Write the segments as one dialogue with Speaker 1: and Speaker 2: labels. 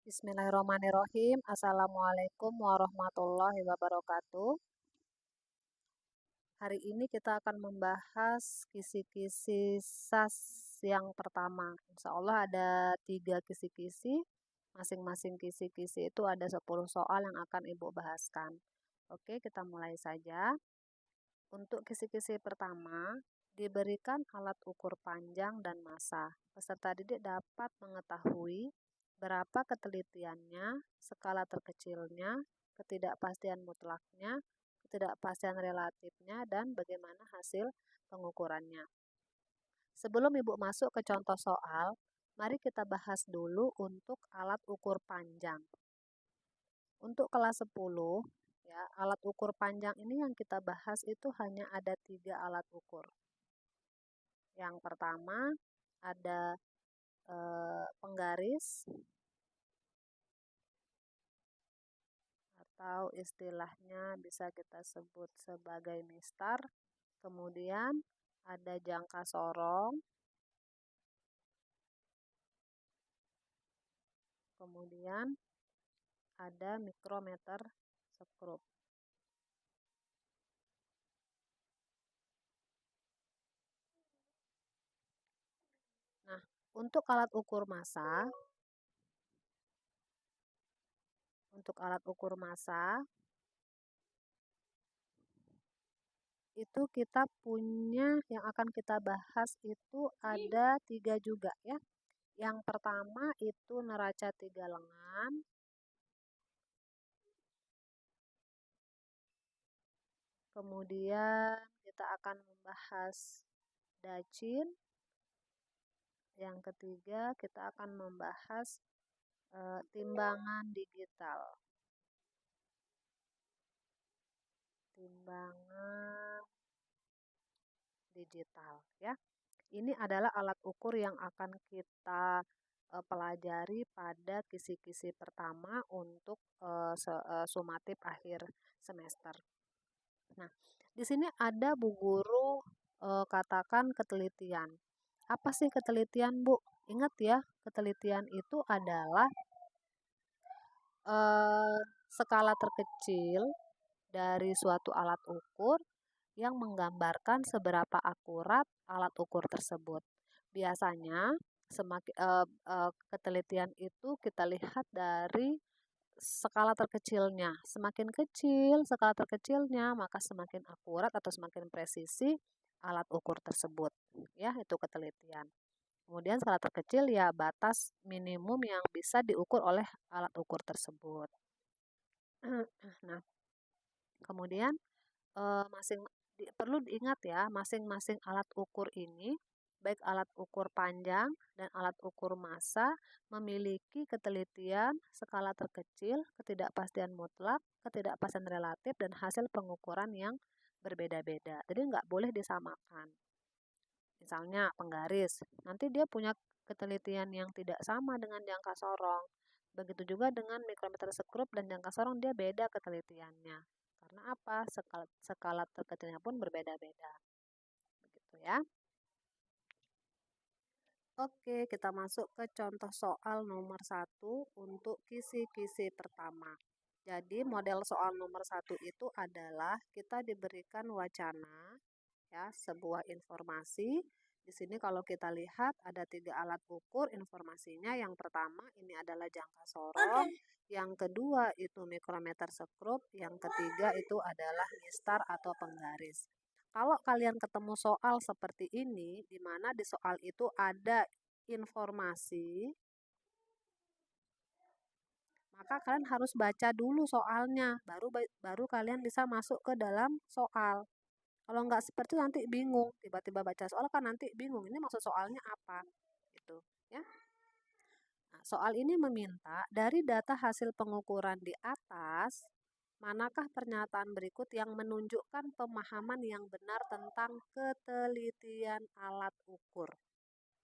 Speaker 1: Bismillahirrahmanirrahim. Assalamualaikum warahmatullahi wabarakatuh. Hari ini kita akan membahas kisi-kisi SAS yang pertama. Insya Allah ada 3 kisi-kisi. Masing-masing kisi-kisi itu ada 10 soal yang akan Ibu bahaskan. Oke, kita mulai saja. Untuk kisi-kisi pertama, diberikan alat ukur panjang dan massa. Peserta didik dapat mengetahui berapa ketelitiannya, skala terkecilnya, ketidakpastian mutlaknya, ketidakpastian relatifnya, dan bagaimana hasil pengukurannya. Sebelum Ibu masuk ke contoh soal, mari kita bahas dulu untuk alat ukur panjang. Untuk kelas 10, ya, alat ukur panjang ini yang kita bahas itu hanya ada 3 alat ukur. Yang pertama ada penggaris atau istilahnya bisa kita sebut sebagai mistar. Kemudian ada jangka sorong. Kemudian ada mikrometer skrup. Nah, untuk alat ukur massa, itu kita punya yang akan kita bahas itu ada 3 juga ya. Yang pertama itu neraca 3 lengan. Kemudian kita akan membahas dacin. Yang ketiga kita akan membahas timbangan digital. Ya. Ini adalah alat ukur yang akan kita pelajari pada kisi-kisi pertama untuk sumatif akhir semester. Nah, di sini ada Bu Guru katakan ketelitian. Apa sih ketelitian, Bu? Ingat ya, ketelitian itu adalah skala terkecil dari suatu alat ukur yang menggambarkan seberapa akurat alat ukur tersebut. Biasanya semakin ketelitian itu kita lihat dari skala terkecilnya. Semakin kecil skala terkecilnya, maka semakin akurat atau semakin presisi alat ukur tersebut. Ya, itu ketelitian. Kemudian skala terkecil ya batas minimum yang bisa diukur oleh alat ukur tersebut. Nah, kemudian perlu diingat ya, masing-masing alat ukur ini, baik alat ukur panjang dan alat ukur massa, memiliki ketelitian skala terkecil, ketidakpastian mutlak, ketidakpastian relatif, dan hasil pengukuran yang berbeda-beda. Jadi nggak boleh disamakan. Misalnya penggaris, nanti dia punya ketelitian yang tidak sama dengan jangka sorong. Begitu juga dengan mikrometer skrup dan jangka sorong, dia beda ketelitiannya. Karena apa? Skala terkecilnya pun berbeda-beda. Begitu ya. Oke, kita masuk ke contoh soal nomor 1 untuk kisi-kisi pertama. Jadi model soal nomor 1 itu adalah kita diberikan wacana, ya, sebuah informasi. Di sini kalau kita lihat ada 3 alat ukur informasinya. Yang pertama ini adalah jangka sorong, yang kedua itu mikrometer skrup, yang ketiga itu adalah mistar atau penggaris. Kalau kalian ketemu soal seperti ini, di mana di soal itu ada informasi, maka kalian harus baca dulu soalnya, baru kalian bisa masuk ke dalam soal. Kalau nggak seperti itu nanti bingung, tiba-tiba baca soal kan nanti bingung, ini maksud soalnya apa, gitu ya. Nah, soal ini meminta dari data hasil pengukuran di atas, manakah pernyataan berikut yang menunjukkan pemahaman yang benar tentang ketelitian alat ukur.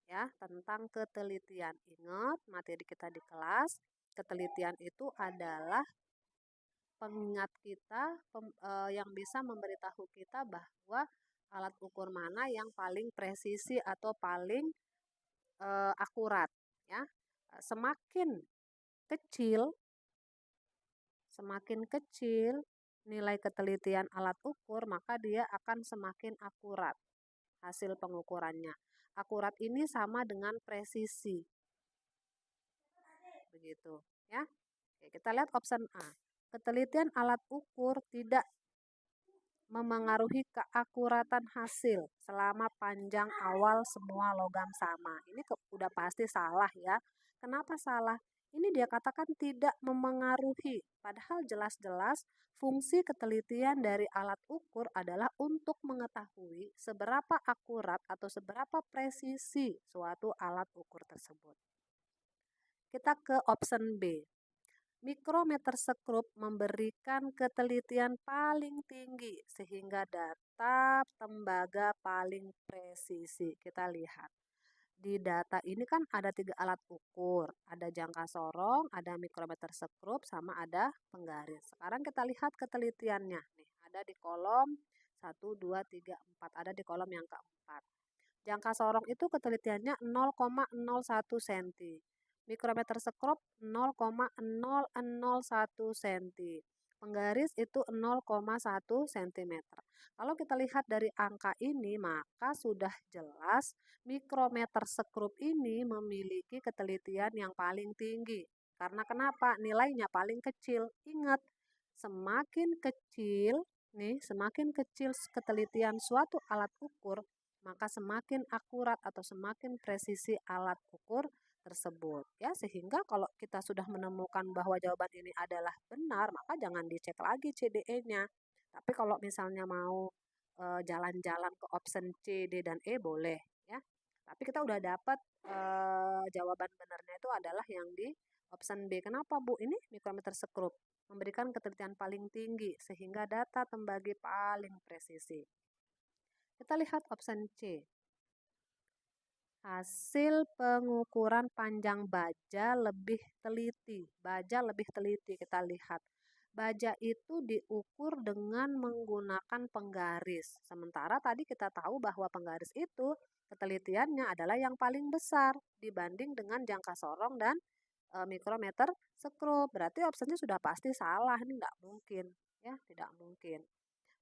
Speaker 1: Ya, tentang ketelitian. Ingat materi kita di kelas, ketelitian itu adalah pengingat kita yang bisa memberitahu kita bahwa alat ukur mana yang paling presisi atau paling akurat, ya. Semakin kecil nilai ketelitian alat ukur, maka dia akan semakin akurat hasil pengukurannya. Akurat ini sama dengan presisi. Begitu, ya. Oke, kita lihat option A. Ketelitian alat ukur tidak memengaruhi keakuratan hasil selama panjang awal semua logam sama. Ini udah pasti salah ya. Kenapa salah? Ini dia katakan tidak memengaruhi. Padahal jelas-jelas fungsi ketelitian dari alat ukur adalah untuk mengetahui seberapa akurat atau seberapa presisi suatu alat ukur tersebut. Kita ke option B. Mikrometer sekrup memberikan ketelitian paling tinggi sehingga data tembaga paling presisi. Kita lihat. Di data ini kan ada 3 alat ukur. Ada jangka sorong, ada mikrometer sekrup, sama ada penggaris. Sekarang kita lihat ketelitiannya. Nih, ada di kolom 1, 2, 3, 4. Ada di kolom yang keempat. Jangka sorong itu ketelitiannya 0,01 cm. Mikrometer sekrup 0,001 cm. Penggaris itu 0,1 cm. Kalau kita lihat dari angka ini, maka sudah jelas mikrometer sekrup ini memiliki ketelitian yang paling tinggi. Karena kenapa? Nilainya paling kecil. Ingat, semakin kecil ketelitian suatu alat ukur, maka semakin akurat atau semakin presisi alat ukur tersebut, ya. Sehingga kalau kita sudah menemukan bahwa jawaban ini adalah benar, maka jangan dicek lagi CDE-nya. Tapi kalau misalnya mau jalan-jalan ke option C, D, dan E boleh, ya. Tapi kita udah dapat jawaban benarnya itu adalah yang di option B. Kenapa, Bu? Ini mikrometer sekrup memberikan ketelitian paling tinggi sehingga data tembagi paling presisi. Kita lihat option C. Hasil pengukuran panjang baja lebih teliti. Baja lebih teliti, kita lihat. Baja itu diukur dengan menggunakan penggaris. Sementara tadi kita tahu bahwa penggaris itu ketelitiannya adalah yang paling besar dibanding dengan jangka sorong dan mikrometer sekrup. Berarti opsinya sudah pasti salah. Ini tidak mungkin, ya, tidak mungkin.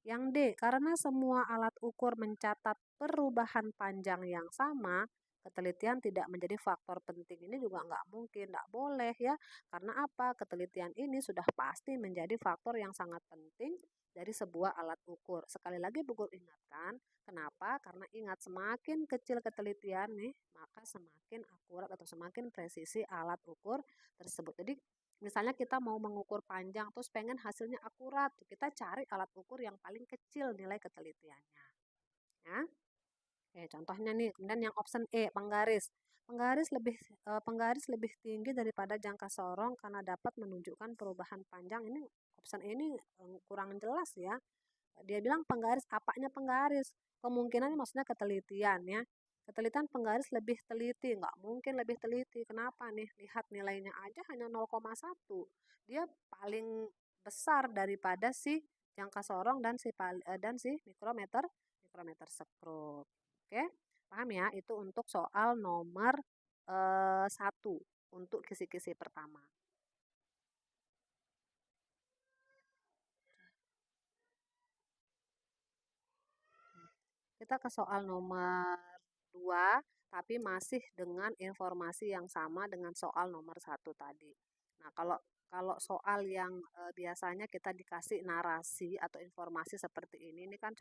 Speaker 1: Yang D, karena semua alat ukur mencatat perubahan panjang yang sama, ketelitian tidak menjadi faktor penting. Ini juga nggak mungkin, nggak boleh, ya. Karena apa? Ketelitian ini sudah pasti menjadi faktor yang sangat penting dari sebuah alat ukur. Sekali lagi Bu Guru ingatkan, kenapa? Karena ingat, semakin kecil ketelitian nih, maka semakin akurat atau semakin presisi alat ukur tersebut. Jadi misalnya kita mau mengukur panjang terus pengen hasilnya akurat, kita cari alat ukur yang paling kecil nilai ketelitiannya. Ya. Oke, contohnya nih, kemudian yang option E, penggaris. Penggaris lebih tinggi daripada jangka sorong karena dapat menunjukkan perubahan panjang. Ini option E ini kurang jelas ya. Dia bilang penggaris, apanya penggaris? Kemungkinan maksudnya ketelitian, ya. Ketelitian penggaris lebih teliti, nggak mungkin lebih teliti. Kenapa nih? Lihat nilainya aja hanya 0,1. Dia paling besar daripada si jangka sorong dan si mikrometer sekrup. Oke, paham ya? Itu untuk soal nomor 1 untuk kisi-kisi pertama. Kita ke soal nomor 2, tapi masih dengan informasi yang sama dengan soal nomor 1 tadi. Nah, kalau soal yang biasanya kita dikasih narasi atau informasi seperti ini kan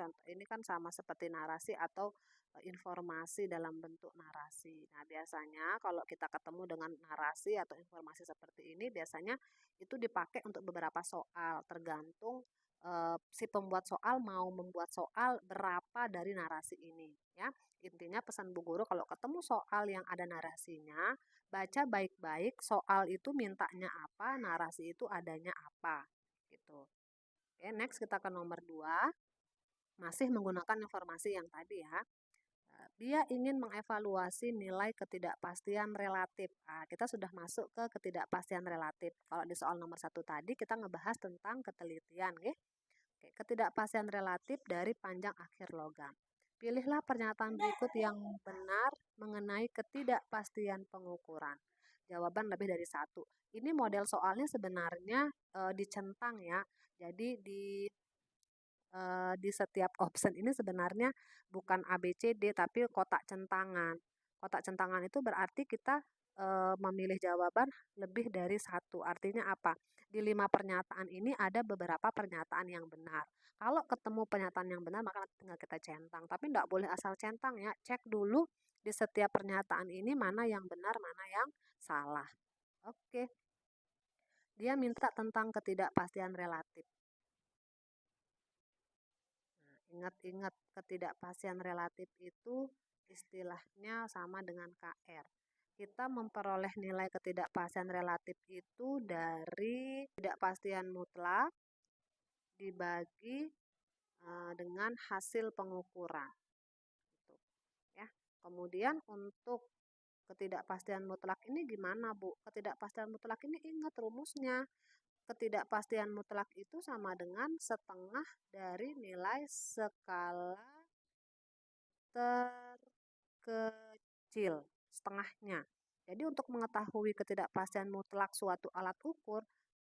Speaker 1: sama seperti narasi atau informasi dalam bentuk narasi. Nah, biasanya kalau kita ketemu dengan narasi atau informasi seperti ini, biasanya itu dipakai untuk beberapa soal, tergantung si pembuat soal mau membuat soal berapa dari narasi ini, ya. Intinya pesan Bu Guru, kalau ketemu soal yang ada narasinya, baca baik-baik soal itu mintanya apa, narasi itu adanya apa, gitu. Oke, next kita ke nomor 2, masih menggunakan informasi yang tadi, ya. Dia ingin mengevaluasi nilai ketidakpastian relatif. Nah, kita sudah masuk ke ketidakpastian relatif. Kalau di soal nomor 1 tadi kita ngebahas tentang ketelitian, ya. Oke, ketidakpastian relatif dari panjang akhir logam. Pilihlah pernyataan berikut yang benar mengenai ketidakpastian pengukuran. jawaban lebih dari satu. Ini model soalnya sebenarnya dicentang ya. Jadi di setiap option ini sebenarnya bukan A, B, C, D, tapi kotak centangan. Kotak centangan itu berarti kita memilih jawaban lebih dari satu. Artinya apa? Di 5 pernyataan ini ada beberapa pernyataan yang benar. Kalau ketemu pernyataan yang benar, maka tinggal kita centang. Tapi tidak boleh asal centang ya. Cek dulu di setiap pernyataan ini mana yang benar, mana yang salah. Oke. Dia minta tentang ketidakpastian relatif. Ingat-ingat, ketidakpastian relatif itu istilahnya sama dengan KR. Kita memperoleh nilai ketidakpastian relatif itu dari ketidakpastian mutlak dibagi dengan hasil pengukuran. Gitu, ya. Kemudian untuk ketidakpastian mutlak ini gimana, Bu? Ketidakpastian mutlak ini ingat rumusnya. Ketidakpastian mutlak itu sama dengan setengah dari nilai skala terkecil, setengahnya. Jadi untuk mengetahui ketidakpastian mutlak suatu alat ukur,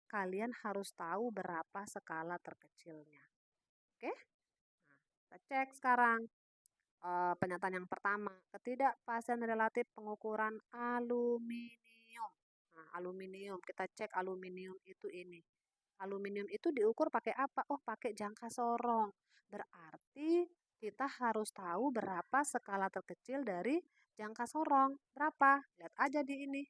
Speaker 1: kalian harus tahu berapa skala terkecilnya. Oke? Nah, kita cek sekarang. Pernyataan yang pertama, ketidakpastian relatif pengukuran aluminium. Nah, aluminium, kita cek aluminium itu ini. Aluminium itu diukur pakai apa? Oh, pakai jangka sorong. Berarti kita harus tahu berapa skala terkecil dari jangka sorong. Berapa? Lihat aja di ini.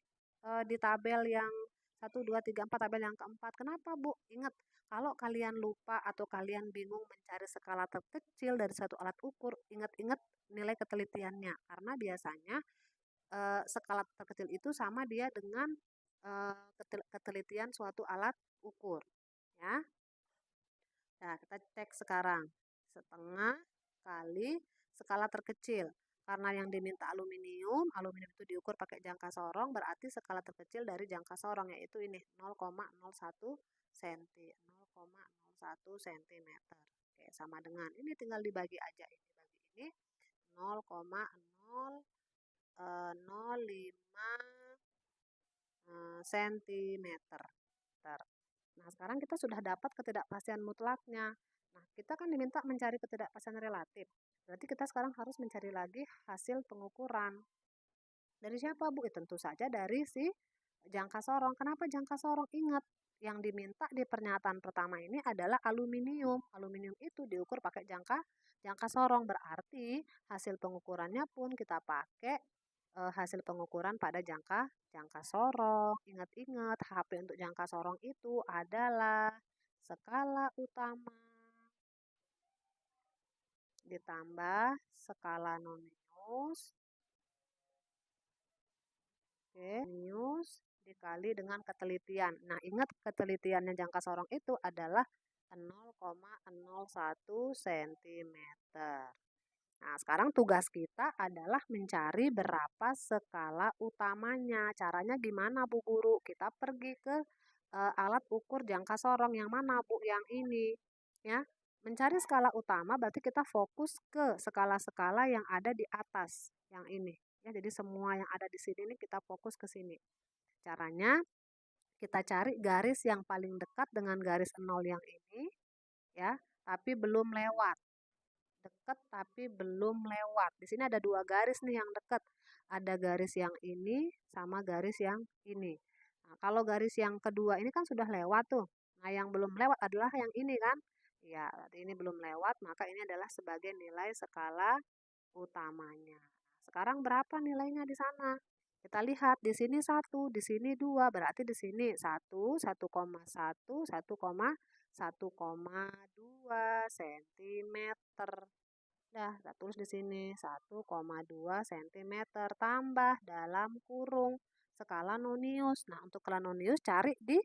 Speaker 1: Di tabel yang 1, 2, 3, 4, tabel yang keempat. Kenapa, Bu? Ingat, kalau kalian lupa atau kalian bingung mencari skala terkecil dari satu alat ukur, ingat-ingat nilai ketelitiannya. Karena biasanya skala terkecil itu sama dia dengan ketelitian suatu alat ukur. Ya. Nah, kita cek sekarang. Setengah kali skala terkecil. Karena yang diminta aluminium itu diukur pakai jangka sorong, berarti skala terkecil dari jangka sorong yaitu ini 0,01 cm. 0,01 cm. Oke, sama dengan ini tinggal dibagi aja ini bagi ini 0,005 cm. Nah, sekarang kita sudah dapat ketidakpastian mutlaknya. Nah, kita kan diminta mencari ketidakpastian relatif. Berarti kita sekarang harus mencari lagi hasil pengukuran. Dari siapa, Bu? Tentu saja dari si jangka sorong. Kenapa jangka sorong? Ingat, yang diminta di pernyataan pertama ini adalah aluminium. Aluminium itu diukur pakai jangka sorong. Berarti hasil pengukurannya pun kita pakai hasil pengukuran pada jangka sorong. Ingat-ingat, HP untuk jangka sorong itu adalah skala utama ditambah skala nonius, dikali dengan ketelitian. Nah, ingat ketelitiannya jangka sorong itu adalah 0,01 cm. Nah, sekarang tugas kita adalah mencari berapa skala utamanya. Caranya gimana, Bu Guru? Kita pergi ke alat ukur jangka sorong yang mana, Bu? Yang ini. Ya, mencari skala utama berarti kita fokus ke skala-skala yang ada di atas yang ini. Ya, jadi semua yang ada di sini ini kita fokus ke sini. Caranya kita cari garis yang paling dekat dengan garis 0 yang ini, ya, tapi belum lewat. Dekat tapi belum lewat. Di sini ada dua garis nih yang dekat. Ada garis yang ini sama garis yang ini. Nah, kalau garis yang kedua ini kan sudah lewat tuh. Nah, yang belum lewat adalah yang ini kan. Ya, ini belum lewat, maka ini adalah sebagai nilai skala utamanya. Sekarang berapa nilainya di sana? Kita lihat di sini 1, di sini 2, berarti di sini 1, 1,1, 1,2 cm. Nah, kita tulis di sini 1,2 cm tambah dalam kurung skala nonius. Nah, untuk skala nonius cari di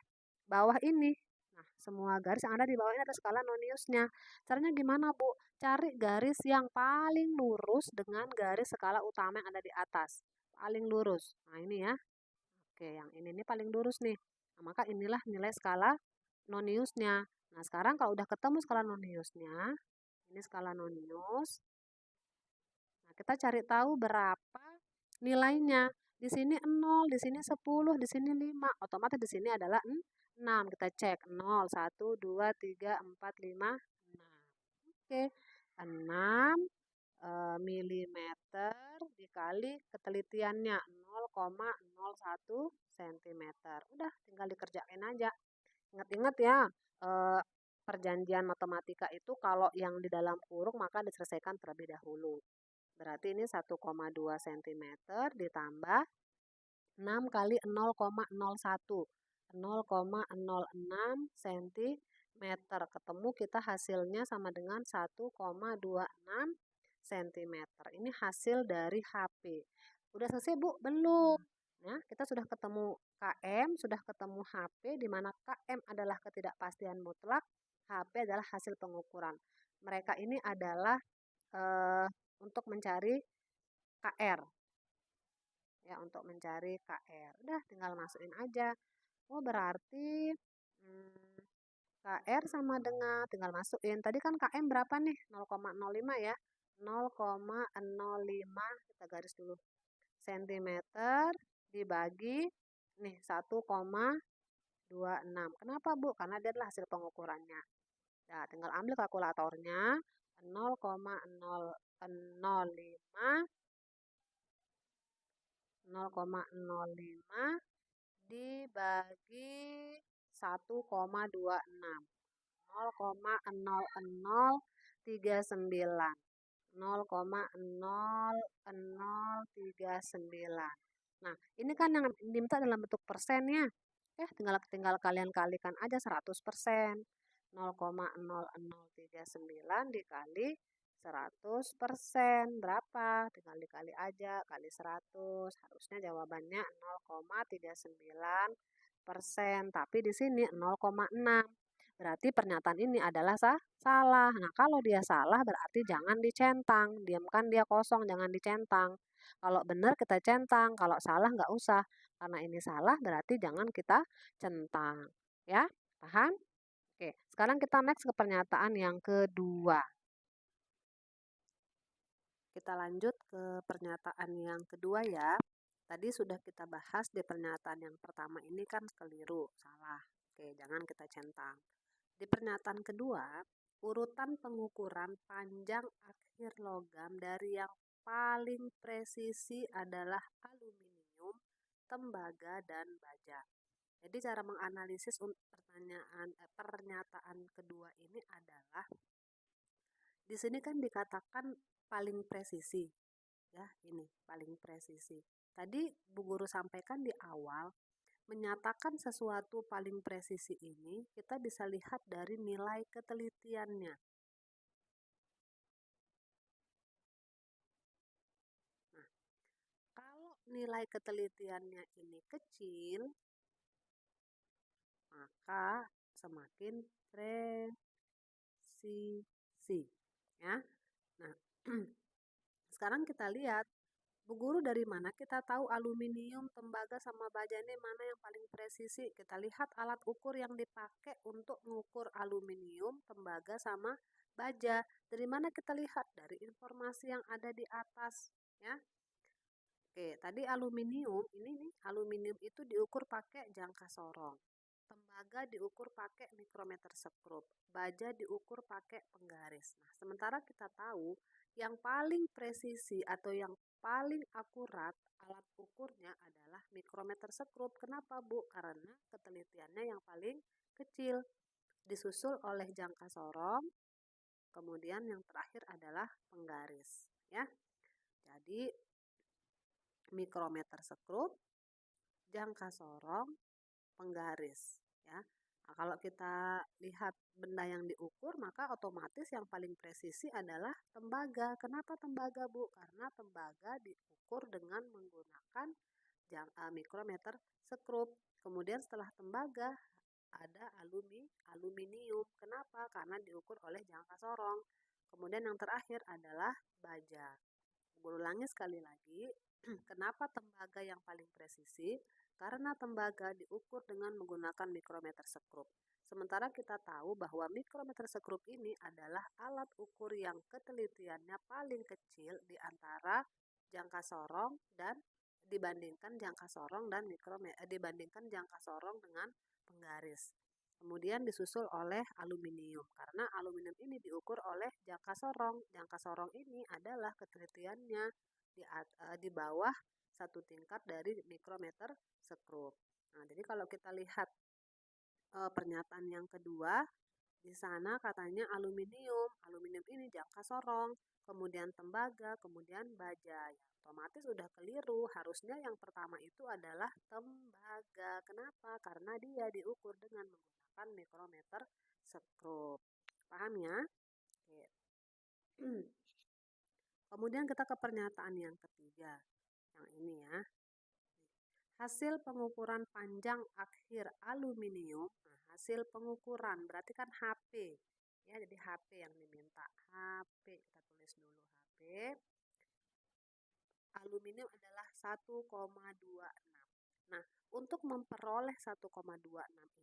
Speaker 1: bawah ini. Nah, semua garis yang ada di bawah ini ada skala noniusnya. Caranya gimana, Bu? Cari garis yang paling lurus dengan garis skala utama yang ada di atas. Paling lurus. Nah, ini ya. Oke, yang ini paling lurus nih. Nah, maka inilah nilai skala noniusnya. Nah, sekarang kalau udah ketemu skala noniusnya, ini skala nonius. Nah, kita cari tahu berapa nilainya. Di sini 0, di sini 10, di sini 5. Otomatis di sini adalah 6. Kita cek 0, 1, 2, 3, 4, 5, 6. Oke, 6 milimeter dikali ketelitiannya 0,01 cm. Udah, tinggal dikerjain aja. Ingat-ingat ya, eh, perjanjian matematika itu kalau yang di dalam kurung maka diselesaikan terlebih dahulu. Berarti ini 1,2 cm ditambah 6 kali 0,01. 0,06 cm. Ketemu kita hasilnya sama dengan 1,26 cm. Ini hasil dari HP. Udah selesai, Bu? Belum. Nah, kita sudah ketemu KM, sudah ketemu HP, di mana KM adalah ketidakpastian mutlak, HP adalah hasil pengukuran. Mereka ini adalah untuk mencari KR. Ya, untuk mencari KR. Udah, tinggal masukin aja. Oh, berarti KR sama dengan, tinggal masukin. Tadi kan KM berapa nih? 0,05 ya. 0,05, kita garis dulu. Sentimeter dibagi nih 1,26. Kenapa, Bu? Karena dia adalah hasil pengukurannya. Ya, tinggal ambil kalkulatornya. 0,05 dibagi 1,26. 0,0039. 0,0039. Nah, ini kan yang diminta dalam bentuk persen ya. Tinggal kalian kalikan aja 100%. 0,0039 dikali 100%. Berapa? Tinggal dikali aja, kali 100. Harusnya jawabannya 0,39%. Tapi di sini 0,6. Berarti pernyataan ini adalah salah. Nah, kalau dia salah berarti jangan dicentang. Diamkan dia kosong, jangan dicentang. Kalau benar kita centang, kalau salah nggak usah. Karena ini salah berarti jangan kita centang. Ya, paham? Oke, sekarang kita next ke pernyataan yang kedua. Kita lanjut ke pernyataan yang kedua ya. Tadi sudah kita bahas di pernyataan yang pertama ini kan keliru, salah. Oke, jangan kita centang. Di pernyataan kedua, urutan pengukuran panjang akhir logam dari yang paling presisi adalah aluminium, tembaga, dan baja. Jadi cara menganalisis pernyataan kedua ini adalah di sini kan dikatakan paling presisi. Ya, ini paling presisi. Tadi Bu Guru sampaikan di awal, menyatakan sesuatu paling presisi ini kita bisa lihat dari nilai ketelitiannya. Nah, kalau nilai ketelitiannya ini kecil, maka semakin presisi. Ya. Nah, sekarang kita lihat, Bu Guru dari mana kita tahu aluminium, tembaga, sama baja ini mana yang paling presisi? Kita lihat alat ukur yang dipakai untuk mengukur aluminium, tembaga, sama baja. Dari mana kita lihat? Dari informasi yang ada di atas. Ya. Oke, tadi aluminium, ini nih, aluminium itu diukur pakai jangka sorong. Tembaga diukur pakai mikrometer sekrup, baja diukur pakai penggaris. Nah, sementara kita tahu yang paling presisi atau yang paling akurat alat ukurnya adalah mikrometer sekrup. Kenapa, Bu? Karena ketelitiannya yang paling kecil. Disusul oleh jangka sorong, kemudian yang terakhir adalah penggaris, ya. Jadi mikrometer sekrup, jangka sorong, penggaris, ya. Nah, kalau kita lihat benda yang diukur, maka otomatis yang paling presisi adalah tembaga. Kenapa tembaga, Bu? Karena tembaga diukur dengan menggunakan mikrometer sekrup. Kemudian setelah tembaga ada aluminium. Kenapa? Karena diukur oleh jangka sorong. Kemudian yang terakhir adalah baja. Ulangi sekali lagi, kenapa tembaga yang paling presisi? Karena tembaga diukur dengan menggunakan mikrometer sekrup. Sementara kita tahu bahwa mikrometer sekrup ini adalah alat ukur yang ketelitiannya paling kecil di antara jangka sorong dan dibandingkan jangka sorong dan dibandingkan jangka sorong dengan penggaris. Kemudian disusul oleh aluminium, karena aluminium ini diukur oleh jangka sorong. Jangka sorong ini adalah ketelitiannya di bawah satu tingkat dari mikrometer sekrup. Nah, jadi kalau kita lihat pernyataan yang kedua, di sana katanya aluminium. Aluminium ini jangka sorong, kemudian tembaga, kemudian baja. Ya, otomatis udah keliru. Harusnya yang pertama itu adalah tembaga. Kenapa? Karena dia diukur dengan menggunakan mikrometer sekrup. Paham ya? Oke. Kemudian kita ke pernyataan yang ketiga. Yang ini ya. Hasil pengukuran panjang akhir aluminium. Nah, hasil pengukuran berarti kan HP. Ya, jadi HP yang diminta. HP, kita tulis dulu HP. Aluminium adalah 1,26. Nah, untuk memperoleh 1,26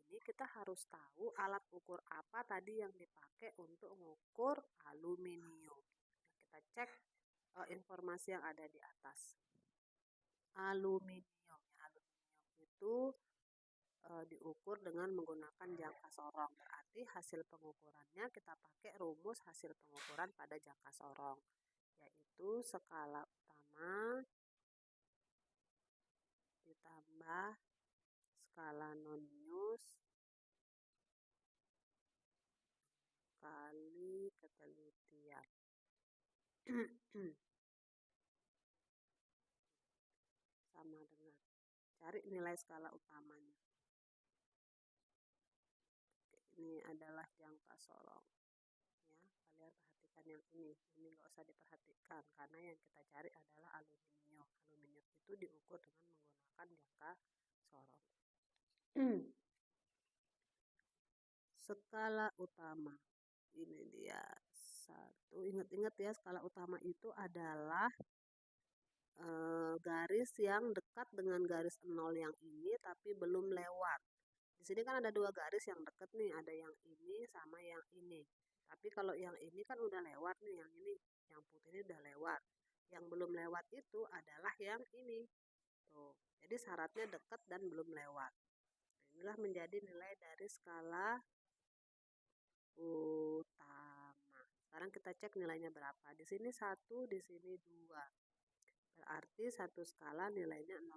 Speaker 1: ini kita harus tahu alat ukur apa tadi yang dipakai untuk mengukur aluminium. Kita cek informasi yang ada di atas. Aluminium itu diukur dengan menggunakan jangka sorong. Berarti hasil pengukurannya kita pakai rumus hasil pengukuran pada jangka sorong, yaitu skala utama ditambah skala nonius kali ketelitian. Sama dengan cari nilai skala utamanya. Ini adalah jangka sorong. Ya, kalian perhatikan yang ini nggak usah diperhatikan karena yang kita cari adalah aluminium. Aluminium itu diukur dengan menggunakan jangka sorong. Skala utama ini dia satu. Ingat-ingat ya, skala utama itu adalah garis yang dekat dengan garis 0 yang ini tapi belum lewat. Di sini kan ada dua garis yang dekat nih, ada yang ini sama yang ini. Tapi kalau yang ini kan udah lewat nih, yang ini, yang putih ini udah lewat. Yang belum lewat itu adalah yang ini. Tuh. Jadi syaratnya dekat dan belum lewat. Nah, inilah menjadi nilai dari skala utama. Sekarang kita cek nilainya berapa. Di sini 1, di sini 2. Berarti satu skala nilainya 0,1.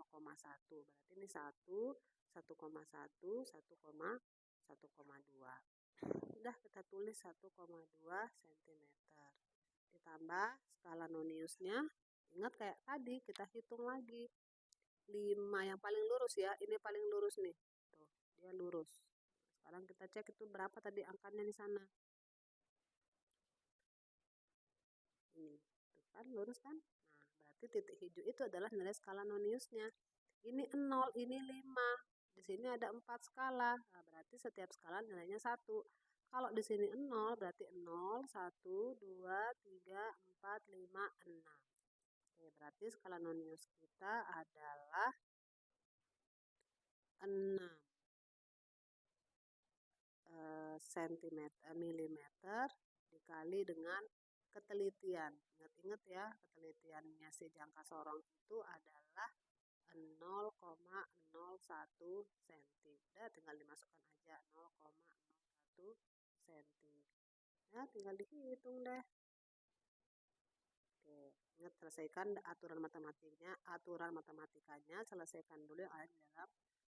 Speaker 1: Berarti ini 1, 1,1, 1,2. Udah kita tulis 1,2 cm. Ditambah skala noniusnya. Ingat kayak tadi kita hitung lagi. 5 yang paling lurus ya. Ini paling lurus nih. Tuh, dia lurus. Sekarang kita cek itu berapa tadi angkanya di sana. Ini. Tuh kan lurus kan? Titik hijau itu adalah nilai skala noniusnya. Ini 0, ini 5. Di sini ada 4 skala. Nah, berarti setiap skala nilainya 1. Kalau di sini 0, berarti 0, 1, 2, 3, 4, 5, 6. Oke, berarti skala nonius kita adalah 6 milimeter dikali dengan ketelitian. Ingat-ingat ya, ketelitiannya si jangka sorong itu adalah 0,01 cm. Udah tinggal dimasukkan aja 0,01 cm. Ya, tinggal dihitung deh. Oke, ingat selesaikan aturan matematikanya selesaikan dulu yang ada di dalam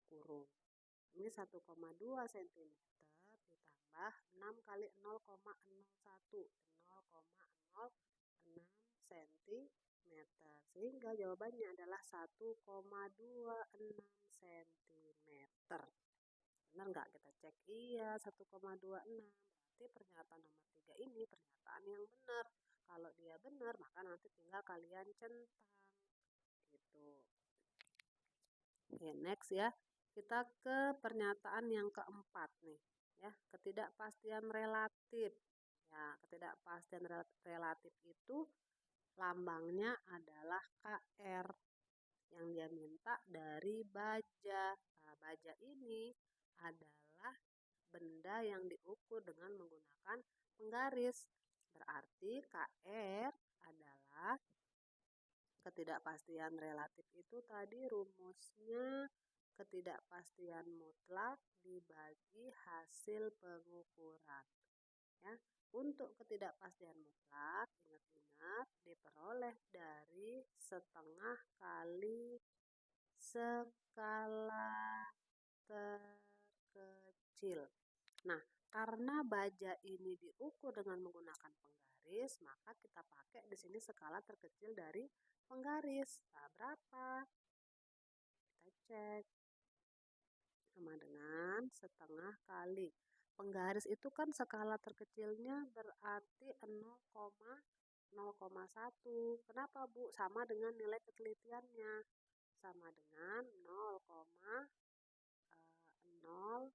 Speaker 1: kurung. Ini 1,2 cm ditambah 6 kali 0,01, 0,06 cm. Sehingga jawabannya adalah 1,26 cm. Benar nggak? Kita cek. Iya, 1,26. Berarti pernyataan nomor 3 ini pernyataan yang benar. Kalau dia benar, maka nanti tinggal kalian centang. Gitu. Oke, next ya. Kita ke pernyataan yang keempat nih. Ya, ketidakpastian relatif. Ya, ketidakpastian relatif itu lambangnya adalah KR yang dia minta dari baja. Nah, baja ini adalah benda yang diukur dengan menggunakan penggaris. Berarti KR adalah Ketidakpastian relatif itu tadi rumusnya ketidakpastian mutlak dibagi hasil pengukuran. Ya, untuk ketidakpastian mutlak, ingat-ingat diperoleh dari setengah kali skala terkecil. Nah, karena baja ini diukur dengan menggunakan penggaris, maka kita pakai di sini skala terkecil dari penggaris. Nah, berapa? Kita cek. Sama dengan setengah kali. Penggaris itu kan skala terkecilnya berarti 0,1. Kenapa, Bu? Sama dengan nilai ketelitiannya. Sama dengan 0,05.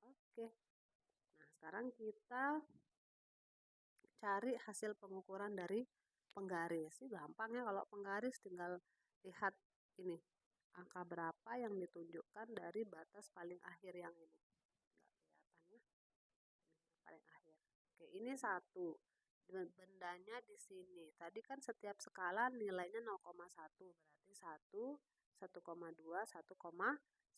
Speaker 1: Oke. Nah, sekarang kita cari hasil pengukuran dari penggaris. Ini gampang ya, kalau penggaris tinggal lihat ini angka berapa yang ditunjukkan dari batas paling akhir yang ini. Nggak kelihatan ya. Ini paling akhir. Oke, ini 1. Bendanya di sini. Tadi kan setiap skala nilainya 0,1. Berarti 1, 1,2,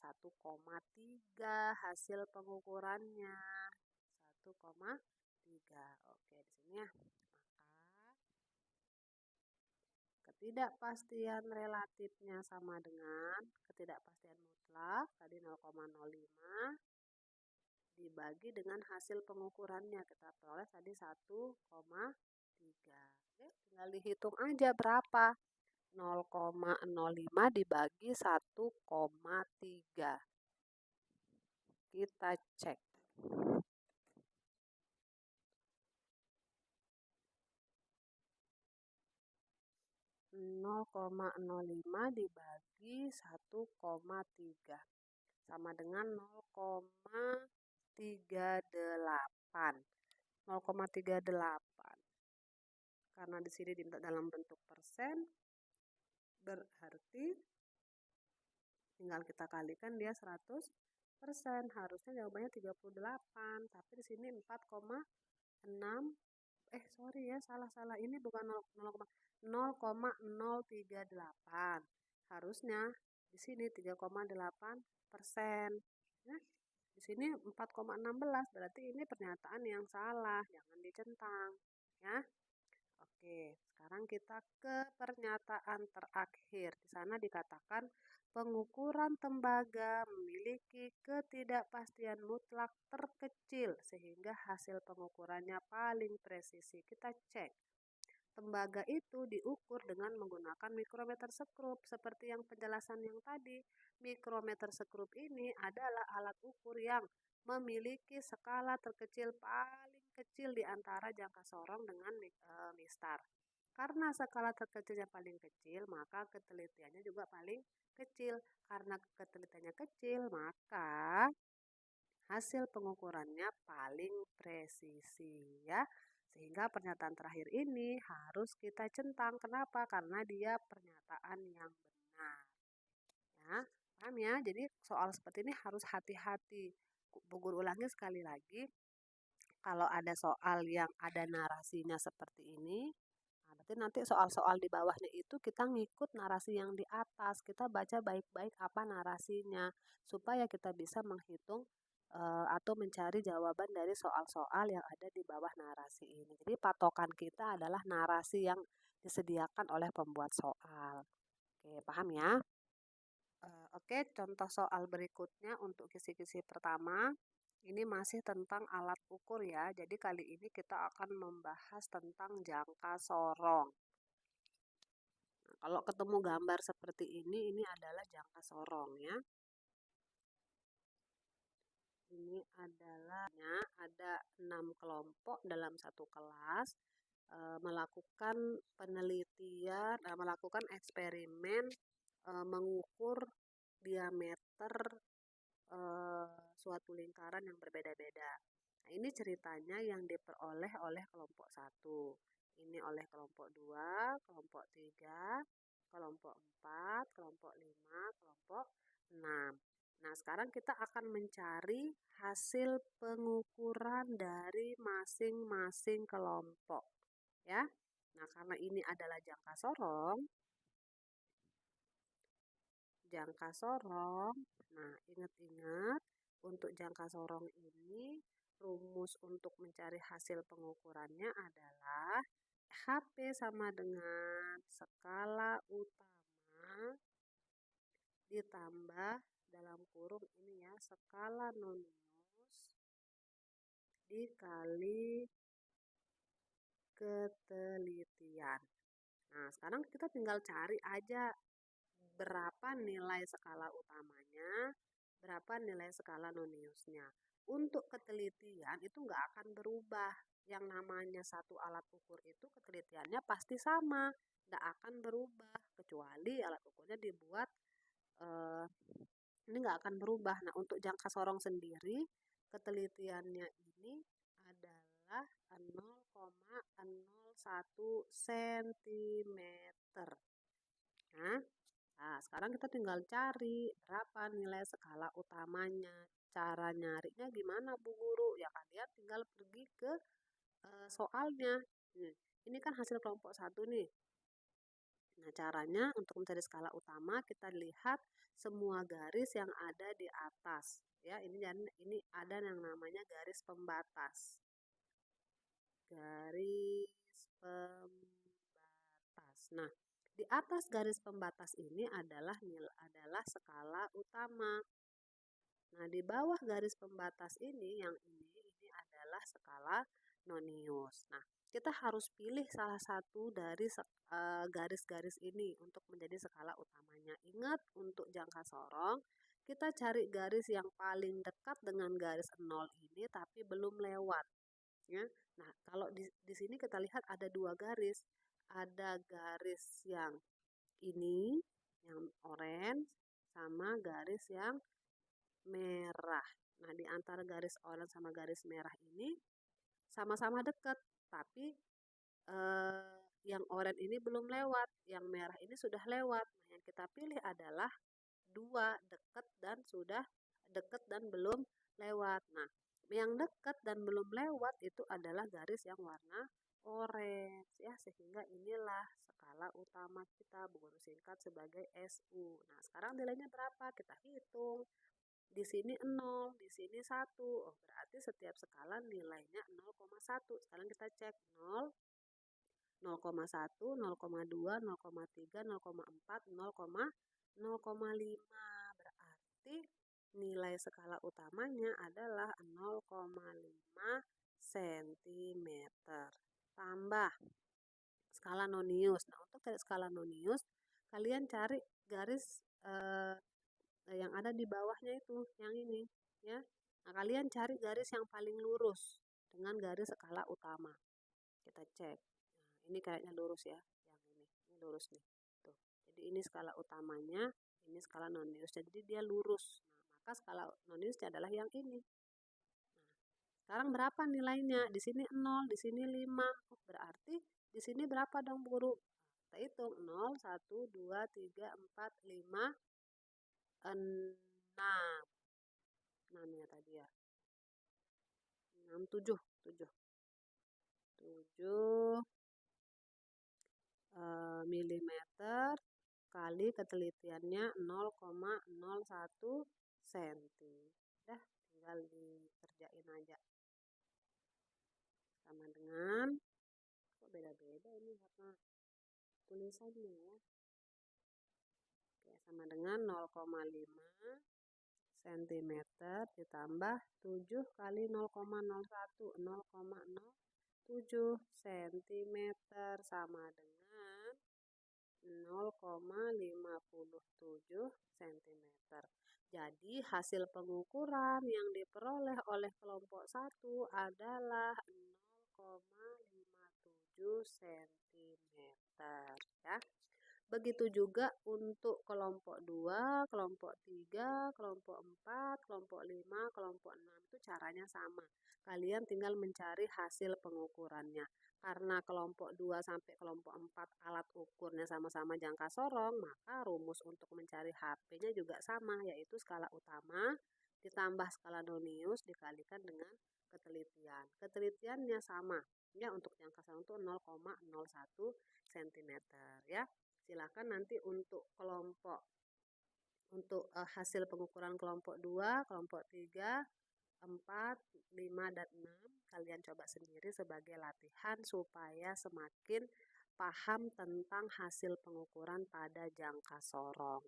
Speaker 1: 1,3 hasil pengukurannya. 1,3. Oke, di sini ya. Maka ketidakpastian relatifnya sama dengan ketidakpastian mutlak tadi 0,05 dibagi dengan hasil pengukurannya, kita peroleh tadi 1,3. Oke, tinggal dihitung aja berapa. 0,05 dibagi 1,3. Kita cek. 0,05 dibagi 1,3 sama dengan 0,38. 0,38. Karena di sini diminta dalam bentuk persen, berarti tinggal kita kalikan dia 100%. Harusnya jawabannya 38, tapi di sini 4,6. Sorry ya, salah. Ini bukan 0,038. Harusnya di sini 3,8%. Nah, di sini 4,16, berarti ini pernyataan yang salah, jangan dicentang ya. Oke, sekarang kita ke pernyataan terakhir. Di sana dikatakan pengukuran tembaga memiliki ketidakpastian mutlak terkecil sehingga hasil pengukurannya paling presisi. Kita cek. Tembaga itu diukur dengan menggunakan mikrometer sekrup. Seperti yang penjelasan yang tadi, mikrometer sekrup ini adalah alat ukur yang memiliki skala terkecil paling kecil di antara jangka sorong dengan mistar. Karena skala terkecilnya paling kecil, maka ketelitiannya juga paling kecil. Karena ketelitiannya kecil, maka hasil pengukurannya paling presisi ya. Sehingga pernyataan terakhir ini harus kita centang. Kenapa? Karena dia pernyataan yang benar. Ya, paham ya? Jadi soal seperti ini harus hati-hati. Bu Guru ulangi sekali lagi. Kalau ada soal yang ada narasinya seperti ini, berarti nanti soal-soal di bawahnya itu kita ngikut narasi yang di atas. Kita baca baik-baik apa narasinya supaya kita bisa menghitung atau mencari jawaban dari soal-soal yang ada di bawah narasi ini. Jadi patokan kita adalah narasi yang disediakan oleh pembuat soal. Oke, paham ya? Oke, contoh soal berikutnya untuk kisi-kisi pertama. Ini masih tentang alat ukur ya. Jadi kali ini kita akan membahas tentang jangka sorong. Nah, kalau ketemu gambar seperti ini adalah jangka sorong ya. Ini adalah ada 6 kelompok dalam satu kelas melakukan penelitian, melakukan eksperimen mengukur diameter suatu lingkaran yang berbeda-beda. Nah, ini ceritanya yang diperoleh oleh kelompok 1. ini oleh kelompok 2, kelompok 3, kelompok 4, kelompok 5, kelompok 6. Nah, sekarang kita akan mencari hasil pengukuran dari masing-masing kelompok, ya. Nah, karena ini adalah jangka sorong, nah ingat-ingat untuk jangka sorong ini rumus untuk mencari hasil pengukurannya adalah HP sama dengan skala utama ditambah dalam kurung ini ya skala nonius dikali ketelitian. Nah, sekarang kita tinggal cari aja berapa nilai skala utamanya, berapa nilai skala noniusnya. Untuk ketelitian itu nggak akan berubah. Yang namanya satu alat ukur itu ketelitiannya pasti sama, nggak akan berubah. Kecuali alat ukurnya dibuat, ini nggak akan berubah. Nah, untuk jangka sorong sendiri, ketelitiannya ini adalah 0,01 cm. Nah, sekarang kita tinggal cari berapa nilai skala utamanya. Cara nyarinya gimana Bu Guru? Ya kalian tinggal pergi ke soalnya. Ini kan hasil kelompok 1 nih. Nah, caranya untuk mencari skala utama kita lihat semua garis yang ada di atas. Ya, ini ada yang namanya garis pembatas. Garis pembatas. Nah, di atas garis pembatas ini adalah skala utama. Nah, di bawah garis pembatas ini yang ini adalah skala nonius. Nah, kita harus pilih salah satu dari garis-garis ini untuk menjadi skala utamanya. Ingat, untuk jangka sorong kita cari garis yang paling dekat dengan garis 0 ini tapi belum lewat, ya. Nah, kalau di sini kita lihat ada dua garis. Ada garis yang ini, yang oranye, sama garis yang merah. Nah, di antara garis oranye sama garis merah ini sama-sama dekat, tapi yang oranye ini belum lewat, yang merah ini sudah lewat. Nah, yang kita pilih adalah dua, dekat dan belum lewat. Nah, yang dekat dan belum lewat itu adalah garis yang warna orange, ya, sehingga inilah skala utama kita, Bu Guru singkat sebagai SU. Nah, sekarang nilainya berapa? Kita hitung. Di sini 0, di sini 1. Oh, berarti setiap skala nilainya 0,1. Sekarang kita cek 0, 0,1, 0,2, 0,3, 0,4, 0,5. Berarti nilai skala utamanya adalah 0,5 cm. Tambah skala nonius. Nah, untuk cari skala nonius, kalian cari garis yang ada di bawahnya itu, yang ini, ya. Nah, kalian cari garis yang paling lurus dengan garis skala utama. Kita cek. Nah, ini kayaknya lurus ya, yang ini lurus nih. Tuh. Jadi ini skala utamanya, ini skala nonius. Jadi dia lurus. Nah, maka skala noniusnya adalah yang ini. Nah, sekarang berapa nilainya? Di sini 0, di sini 5. Oh, berarti di sini berapa dong, Guru? Kita hitung 0, 1, 2, 3, 4, 5, 6. 6 ya tadi ya. 6, 7. 7 milimeter kali ketelitiannya 0,01 cm. Udah, tinggal dikerjain aja. Sama dengan, kok beda-beda ini warna tulisannya ya. Oke, sama dengan 0,5 cm ditambah 7 kali 0,01, 0,07 cm sama dengan 0,57 cm. Jadi hasil pengukuran yang diperoleh oleh kelompok 1 adalah 0,57 cm, ya. Begitu juga untuk kelompok 2, kelompok 3, kelompok 4, kelompok 5, kelompok 6 itu caranya sama. Kalian tinggal mencari hasil pengukurannya. Karena kelompok 2 sampai kelompok 4 alat ukurnya sama-sama jangka sorong, maka rumus untuk mencari HP-nya juga sama, yaitu skala utama ditambah skala Nonius dikalikan dengan ketelitian. Ketelitiannya sama, ya untuk jangka sorong itu 0,01 cm ya. Silakan nanti untuk hasil pengukuran kelompok 2, kelompok 3, 4, 5, dan 6 kalian coba sendiri sebagai latihan supaya semakin paham tentang hasil pengukuran pada jangka sorong.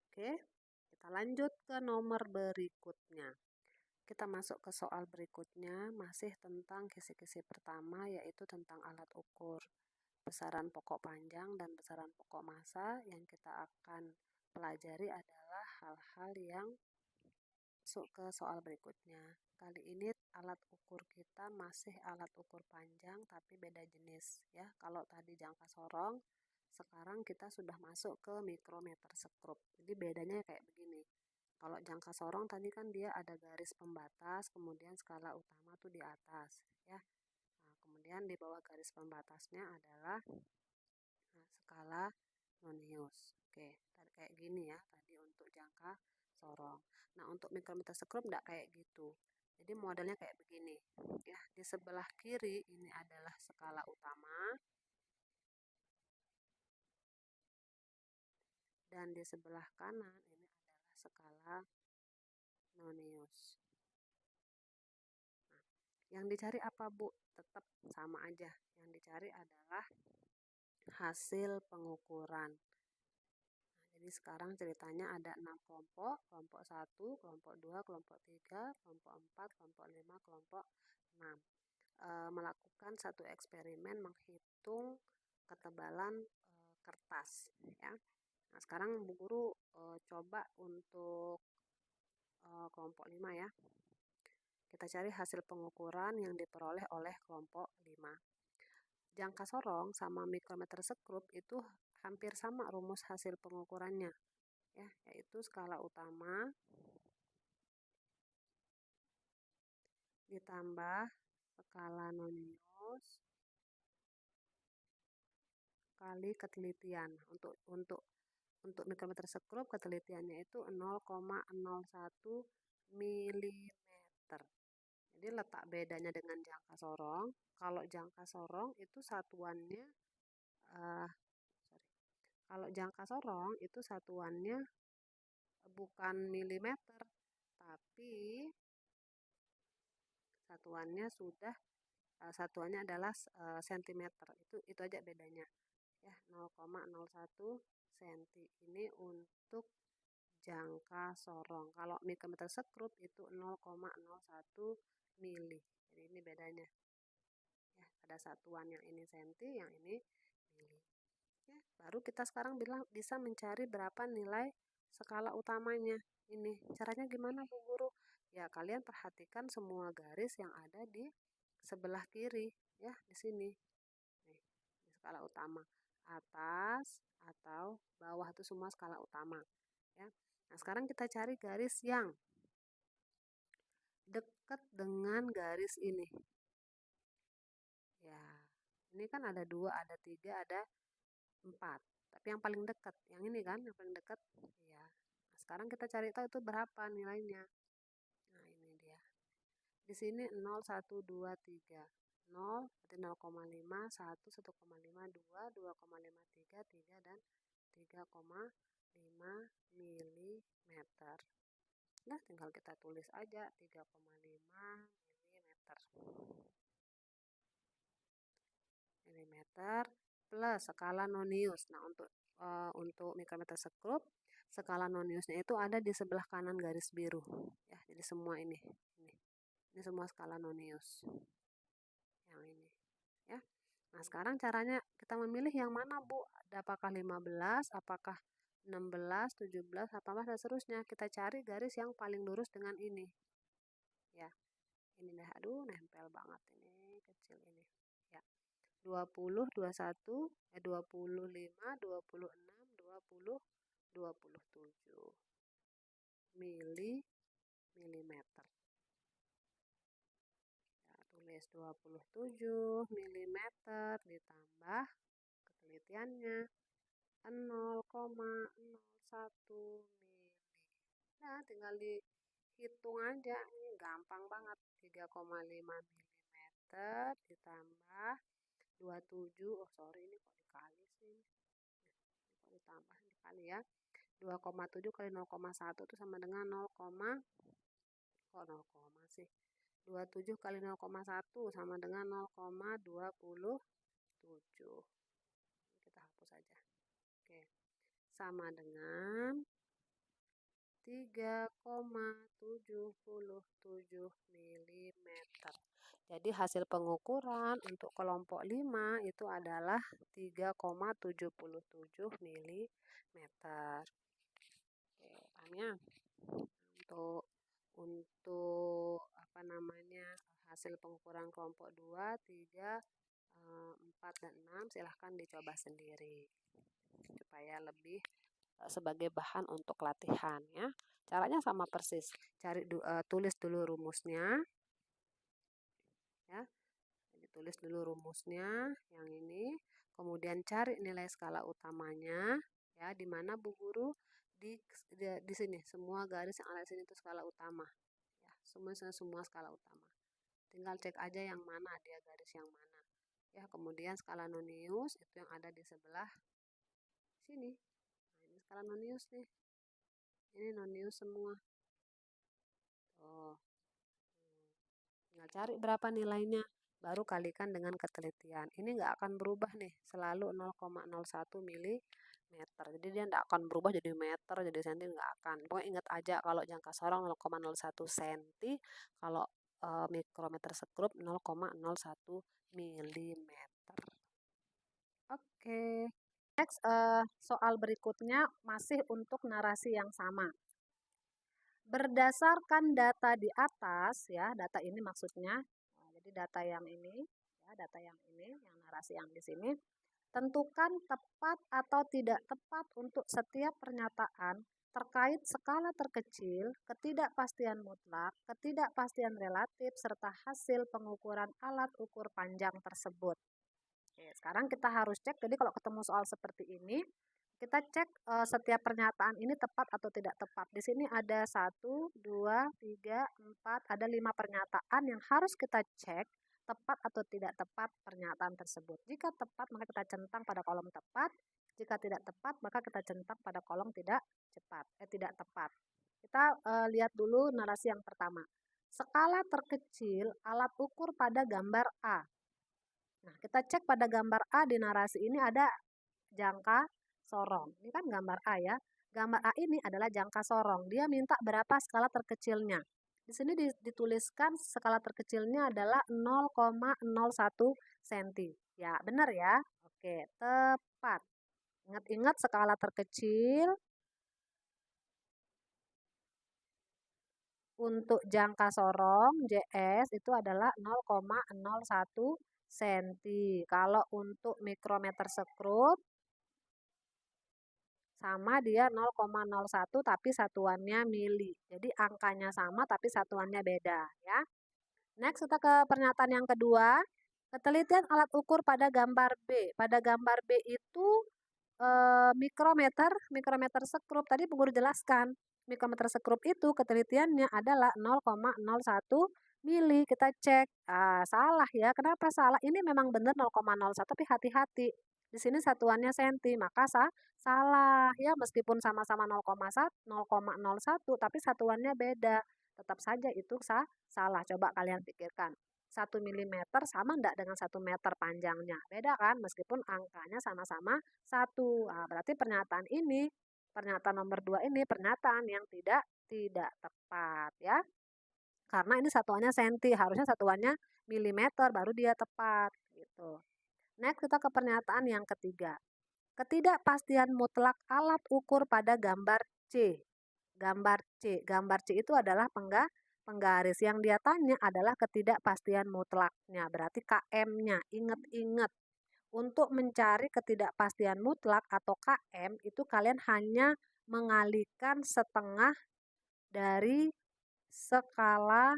Speaker 1: Oke, kita lanjut ke nomor berikutnya. Kita masuk ke soal berikutnya, masih tentang kisi-kisi pertama, yaitu tentang alat ukur. Besaran pokok panjang dan besaran pokok massa. Yang kita akan pelajari adalah hal-hal yang masuk ke soal berikutnya. Kali ini alat ukur kita masih alat ukur panjang tapi beda jenis ya. Kalau tadi jangka sorong, sekarang kita sudah masuk ke mikrometer sekrup. Jadi bedanya kayak begini. Kalau jangka sorong tadi kan dia ada garis pembatas, kemudian skala utama tuh di atas ya. Nah, kemudian di bawah garis pembatasnya adalah skala Nonius. Oke, tadi kayak gini ya tadi untuk jangka sorong. Nah, untuk mikrometer sekrup enggak kayak gitu. Jadi modelnya kayak begini. Ya, di sebelah kiri ini adalah skala utama dan di sebelah kanan ini adalah skala Nonius. Nah, yang dicari apa, Bu? Tetap sama aja. Yang dicari adalah hasil pengukuran. Jadi sekarang ceritanya ada 6 kelompok, kelompok 1, kelompok 2, kelompok 3, kelompok 4, kelompok 5, kelompok 6. Melakukan satu eksperimen menghitung ketebalan kertas ya. Nah, sekarang Bu Guru coba untuk kelompok 5 ya. Kita cari hasil pengukuran yang diperoleh oleh kelompok 5. Jangka sorong sama mikrometer sekrup itu hampir sama rumus hasil pengukurannya ya, yaitu skala utama ditambah skala Nonius kali ketelitian. Untuk mikrometer sekrup ketelitiannya itu 0,01 mm. Jadi letak bedanya dengan jangka sorong. Kalau jangka sorong itu satuannya bukan milimeter, tapi satuannya adalah sentimeter. Itu aja bedanya. Ya, 0,01 cm ini untuk jangka sorong. Kalau mikrometer sekrup itu 0,01 mili. Jadi ini bedanya. Ya, ada satuan yang ini senti, yang ini mili. Ya, baru kita sekarang bisa mencari berapa nilai skala utamanya. Ini caranya gimana, Bu Guru? Ya, kalian perhatikan semua garis yang ada di sebelah kiri ya, di sini. Nih, di skala utama. Atas atau bawah itu semua skala utama ya. Nah, sekarang kita cari garis yang dekat dengan garis ini. Ya, ini kan ada 2, ada 3, ada 4. Tapi yang paling dekat, yang ini kan, yang paling dekat. Ya. Nah, sekarang kita cari tahu itu berapa nilainya. Nah, ini dia. Di sini 0, 1, 2, 3. 0, berarti 0,5, 1, 1,5, 2, 2,5, 3, dan 3,5 mm. Nah, tinggal kita tulis aja 3,5 mm plus skala Nonius. Nah, untuk mikrometer sekrup, skala Noniusnya itu ada di sebelah kanan garis biru. Ya, jadi semua ini semua skala Nonius. Yang ini, ya. Nah, sekarang caranya kita memilih yang mana, Bu? Apakah 15, apakah 16, 17, apakah dan seterusnya. Kita cari garis yang paling lurus dengan ini. Ya. Ini dah, aduh nempel banget ini, kecil ini. Ya. 20, 21, 25, 26, 20, 27 milimeter. Ya, tulis 27 milimeter ditambah ketelitiannya 0,01 mili. Nah, tinggal dihitung aja. Ini gampang banget. 3,5 milimeter ditambah 27. Oh, sorry, ini kok dikali sih. Kok ditambah dikali ya. 2,7 kali 0,1 itu sama dengan 0, kok 0, sih. 27 kali 0,1 sama dengan 0,27. Kita hapus aja. Oke. Sama dengan 3,77 mm. Jadi hasil pengukuran untuk kelompok 5 itu adalah 3,77 mm. Oke, paham ya? Untuk hasil pengukuran kelompok 2, 3, 4 dan 6 silahkan dicoba sendiri supaya lebih sebagai bahan untuk latihan ya. Caranya sama persis. Tulis dulu rumusnya. Ya. Jadi tulis dulu rumusnya yang ini, kemudian cari nilai skala utamanya ya, di mana Bu Guru di sini semua garis yang ada di sini itu skala utama. Ya, semua skala utama. Tinggal cek aja yang mana dia garis yang mana. Ya, kemudian skala nonius itu yang ada di sebelah sini. Nah, ini skala nonius nih. Ini nonius semua. Oh. Tinggal cari berapa nilainya, baru kalikan dengan ketelitian. Ini nggak akan berubah nih, selalu 0,01 mm. Jadi dia nggak akan berubah jadi meter, jadi senti, nggak akan. Pokoknya ingat aja kalau jangka sorong 0,01 cm, kalau mikrometer sekrup 0,01 mm. Oke. Next, soal berikutnya masih untuk narasi yang sama. Berdasarkan data di atas, ya, data ini maksudnya, jadi data yang ini, ya, data yang ini, yang narasi yang di sini, tentukan tepat atau tidak tepat untuk setiap pernyataan terkait skala terkecil, ketidakpastian mutlak, ketidakpastian relatif, serta hasil pengukuran alat ukur panjang tersebut. Oke, sekarang kita harus cek, jadi kalau ketemu soal seperti ini, kita cek setiap pernyataan ini tepat atau tidak tepat. Di sini ada 1, 2, 3, 4, ada 5 pernyataan yang harus kita cek tepat atau tidak tepat pernyataan tersebut. Jika tepat, maka kita centang pada kolom tepat. Jika tidak tepat, maka kita centang pada kolom tidak tepat. Kita lihat dulu narasi yang pertama. Skala terkecil alat ukur pada gambar A. Nah, kita cek pada gambar A di narasi ini ada jangka sorong. Ini kan gambar A ya. Gambar A ini adalah jangka sorong. Dia minta berapa skala terkecilnya. Di sini dituliskan skala terkecilnya adalah 0,01 cm. Ya, benar ya? Oke, tepat. Ingat-ingat skala terkecil untuk jangka sorong JS itu adalah 0,01 cm. Kalau untuk mikrometer sekrup sama dia 0,01 tapi satuannya mili. Jadi angkanya sama tapi satuannya beda ya. Next kita ke pernyataan yang kedua. Ketelitian alat ukur pada gambar B. Pada gambar B itu mikrometer sekrup. Tadi Bu Guru jelaskan. Mikrometer sekrup itu ketelitiannya adalah 0,01 mili. Kita cek. Salah ya. Kenapa salah? Ini memang benar 0,01 tapi hati-hati. Di sini satuannya senti, maka salah ya, meskipun sama-sama 0,01 tapi satuannya beda. Tetap saja itu salah. Coba kalian pikirkan. 1 mm sama enggak dengan 1 meter panjangnya? Beda kan? Meskipun angkanya sama-sama 1. Nah, berarti pernyataan ini, pernyataan nomor 2 ini pernyataan yang tidak tepat ya. Karena ini satuannya senti, harusnya satuannya milimeter baru dia tepat gitu. Next kita ke pernyataan yang ketiga. Ketidakpastian mutlak alat ukur pada gambar C. Gambar C itu adalah penggaris. Yang dia tanya adalah ketidakpastian mutlaknya. Berarti KM-nya. Ingat-ingat. Untuk mencari ketidakpastian mutlak atau KM itu kalian hanya mengalihkan setengah dari skala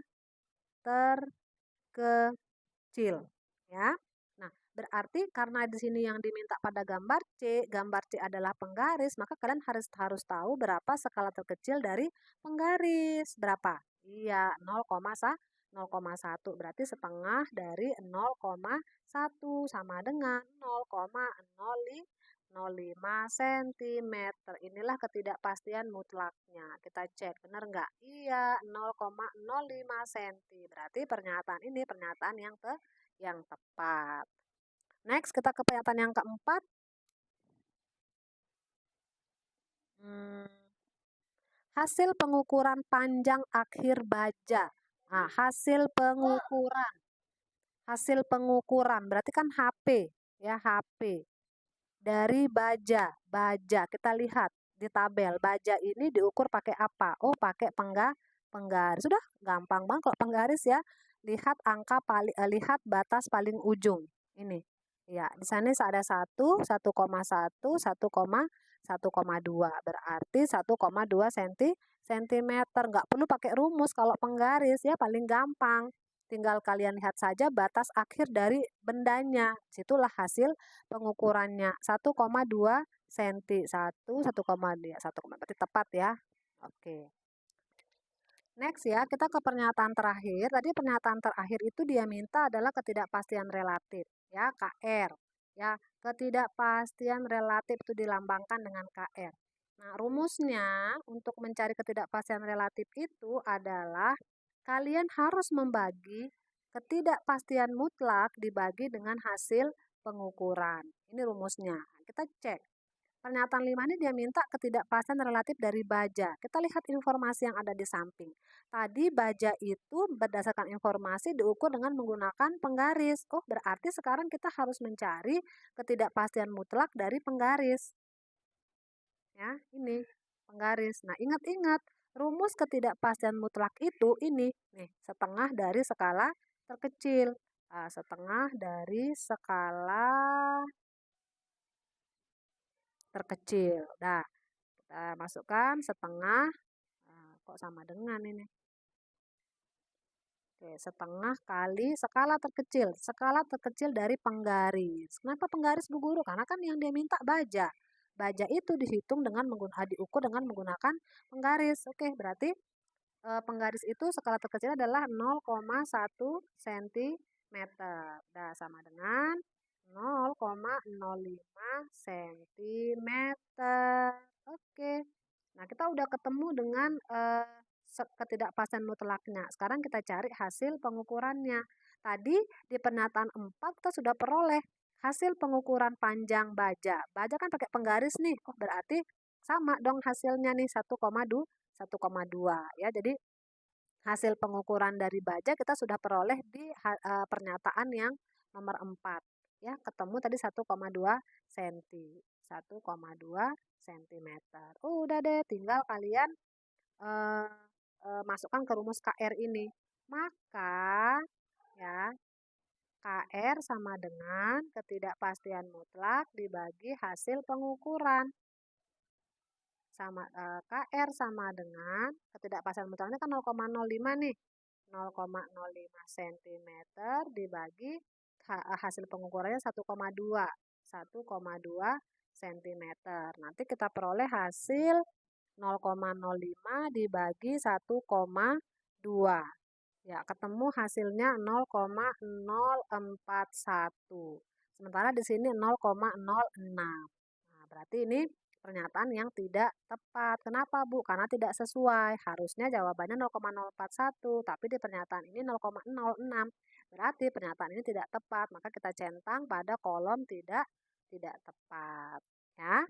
Speaker 1: terkecil, ya. Nah, berarti karena di sini yang diminta pada gambar C adalah penggaris, maka kalian harus harus tahu berapa skala terkecil dari penggaris. Berapa? Iya, 0,1. Berarti setengah dari 0,1 sama dengan 0,05 cm. Inilah ketidakpastian mutlaknya. Kita cek, benar nggak? Iya, 0,05 cm. Berarti pernyataan ini pernyataan yang tepat. Next, kita ke pernyataan yang keempat. Hasil pengukuran panjang akhir baja. Nah, hasil pengukuran berarti kan HP, ya HP. Dari baja, kita lihat di tabel, baja ini diukur pakai apa? Oh, pakai penggaris. Sudah gampang banget kalau penggaris ya. Lihat lihat batas paling ujung. Ini. Ya, di sana ada 1, 1,1, 1,2. Berarti 1,2 cm. Nggak perlu pakai rumus kalau penggaris ya, paling gampang. Tinggal kalian lihat saja batas akhir dari bendanya. Situlah hasil pengukurannya 1,2 cm. 1, berarti tepat ya. Oke. Next ya, kita ke pernyataan terakhir. Tadi pernyataan terakhir itu dia minta adalah ketidakpastian relatif, ya, KR. Ya, ketidakpastian relatif itu dilambangkan dengan KR. Nah, rumusnya untuk mencari ketidakpastian relatif itu adalah kalian harus membagi ketidakpastian mutlak dibagi dengan hasil pengukuran. Ini rumusnya. Kita cek. Pernyataan 5 ini dia minta ketidakpastian relatif dari baja. Kita lihat informasi yang ada di samping. Tadi baja itu berdasarkan informasi diukur dengan menggunakan penggaris. Oh, berarti sekarang kita harus mencari ketidakpastian mutlak dari penggaris. Ya, ini penggaris. Nah, ingat-ingat rumus ketidakpastian mutlak itu ini nih, setengah dari skala terkecil. Setengah dari skala terkecil. Nah, kita masukkan setengah, kok sama dengan ini. Oke, setengah kali skala terkecil dari penggaris. Kenapa penggaris Bu Guru? Karena kan yang dia minta baja. Baja itu dihitung dengan diukur dengan menggunakan penggaris. Oke, berarti penggaris itu skala terkecil adalah 0,1 cm. Nah, sama dengan 0,05 cm. Oke. Nah, kita udah ketemu dengan ketidakpastian mutlaknya. Sekarang kita cari hasil pengukurannya. Tadi di pernyataan 4 kita sudah peroleh hasil pengukuran panjang baja. Baja kan pakai penggaris nih. Oh, berarti sama dong hasilnya nih 1,2 ya. Jadi hasil pengukuran dari baja kita sudah peroleh di pernyataan yang nomor 4 ya, ketemu tadi 1,2 cm. 1,2 cm. Udah deh, tinggal kalian masukkan ke rumus KR ini. Maka ya KR sama dengan ketidakpastian mutlak dibagi hasil pengukuran. KR sama dengan ketidakpastian mutlaknya kan 0,05 nih. 0,05 cm dibagi hasil pengukurannya 1,2. 1,2 cm. Nanti kita peroleh hasil 0,05 dibagi 1,2. Ya, ketemu hasilnya 0,041. Sementara di sini 0,06. Nah, berarti ini pernyataan yang tidak tepat. Kenapa, Bu? Karena tidak sesuai. Harusnya jawabannya 0,041, tapi di pernyataan ini 0,06. Berarti pernyataan ini tidak tepat, maka kita centang pada kolom tidak tepat, ya.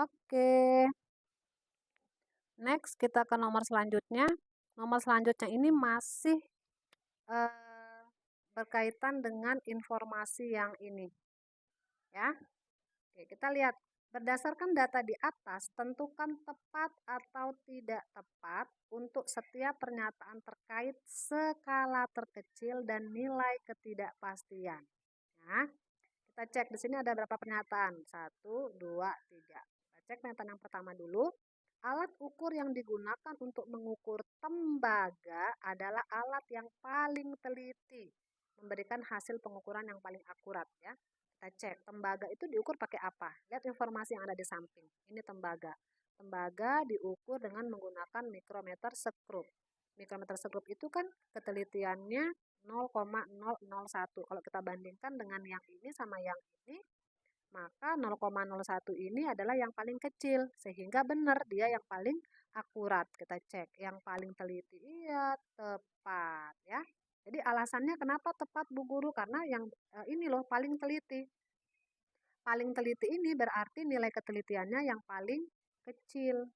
Speaker 1: Oke. Next, kita ke nomor selanjutnya. Nomor selanjutnya ini masih berkaitan dengan informasi yang ini. Ya. Oke, kita lihat. Berdasarkan data di atas, tentukan tepat atau tidak tepat untuk setiap pernyataan terkait skala terkecil dan nilai ketidakpastian. Nah, kita cek di sini ada berapa pernyataan? 1, 2, 3. Kita cek pernyataan yang pertama dulu. Alat ukur yang digunakan untuk mengukur tembaga adalah alat yang paling teliti, memberikan hasil pengukuran yang paling akurat ya. Kita cek, tembaga itu diukur pakai apa? Lihat informasi yang ada di samping. Ini tembaga. Tembaga diukur dengan menggunakan mikrometer sekrup. Mikrometer sekrup itu kan ketelitiannya 0,001. Kalau kita bandingkan dengan yang ini sama yang ini, maka 0,01 ini adalah yang paling kecil, sehingga benar dia yang paling akurat. Kita cek, yang paling teliti, iya tepat ya. Jadi alasannya kenapa tepat Bu Guru? Karena yang ini loh paling teliti. Paling teliti ini berarti nilai ketelitiannya yang paling kecil.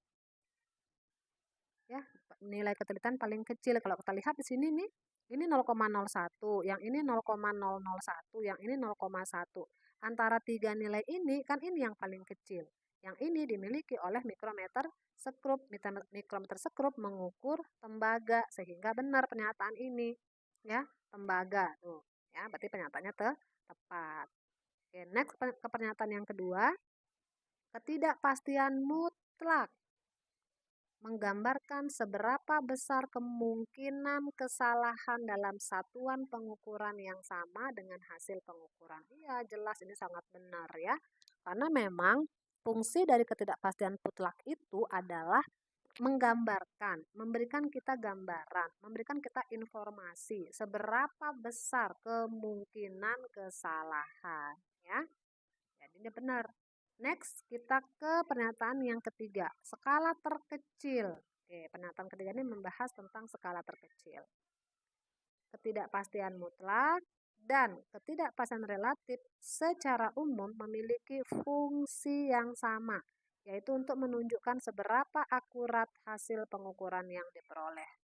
Speaker 1: Ya, nilai ketelitian paling kecil. Kalau kita lihat di sini nih, ini 0,01, yang ini 0,001, yang ini 0,1. Antara tiga nilai ini, kan ini yang paling kecil. Yang ini dimiliki oleh mikrometer sekrup. Mikrometer sekrup mengukur tembaga, sehingga benar pernyataan ini. Ya, tembaga. Tuh, ya, berarti pernyataannya tepat. Oke, next ke pernyataan yang kedua. Ketidakpastian mutlak menggambarkan seberapa besar kemungkinan kesalahan dalam satuan pengukuran yang sama dengan hasil pengukuran. Iya, jelas ini sangat benar ya. Karena memang fungsi dari ketidakpastian mutlak itu adalah menggambarkan, memberikan kita gambaran, memberikan kita informasi seberapa besar kemungkinan kesalahan ya. Jadi ini benar. Next, kita ke pernyataan yang ketiga, skala terkecil. Oke, pernyataan ketiga ini membahas tentang skala terkecil. Ketidakpastian mutlak dan ketidakpastian relatif secara umum memiliki fungsi yang sama, yaitu untuk menunjukkan seberapa akurat hasil pengukuran yang diperoleh.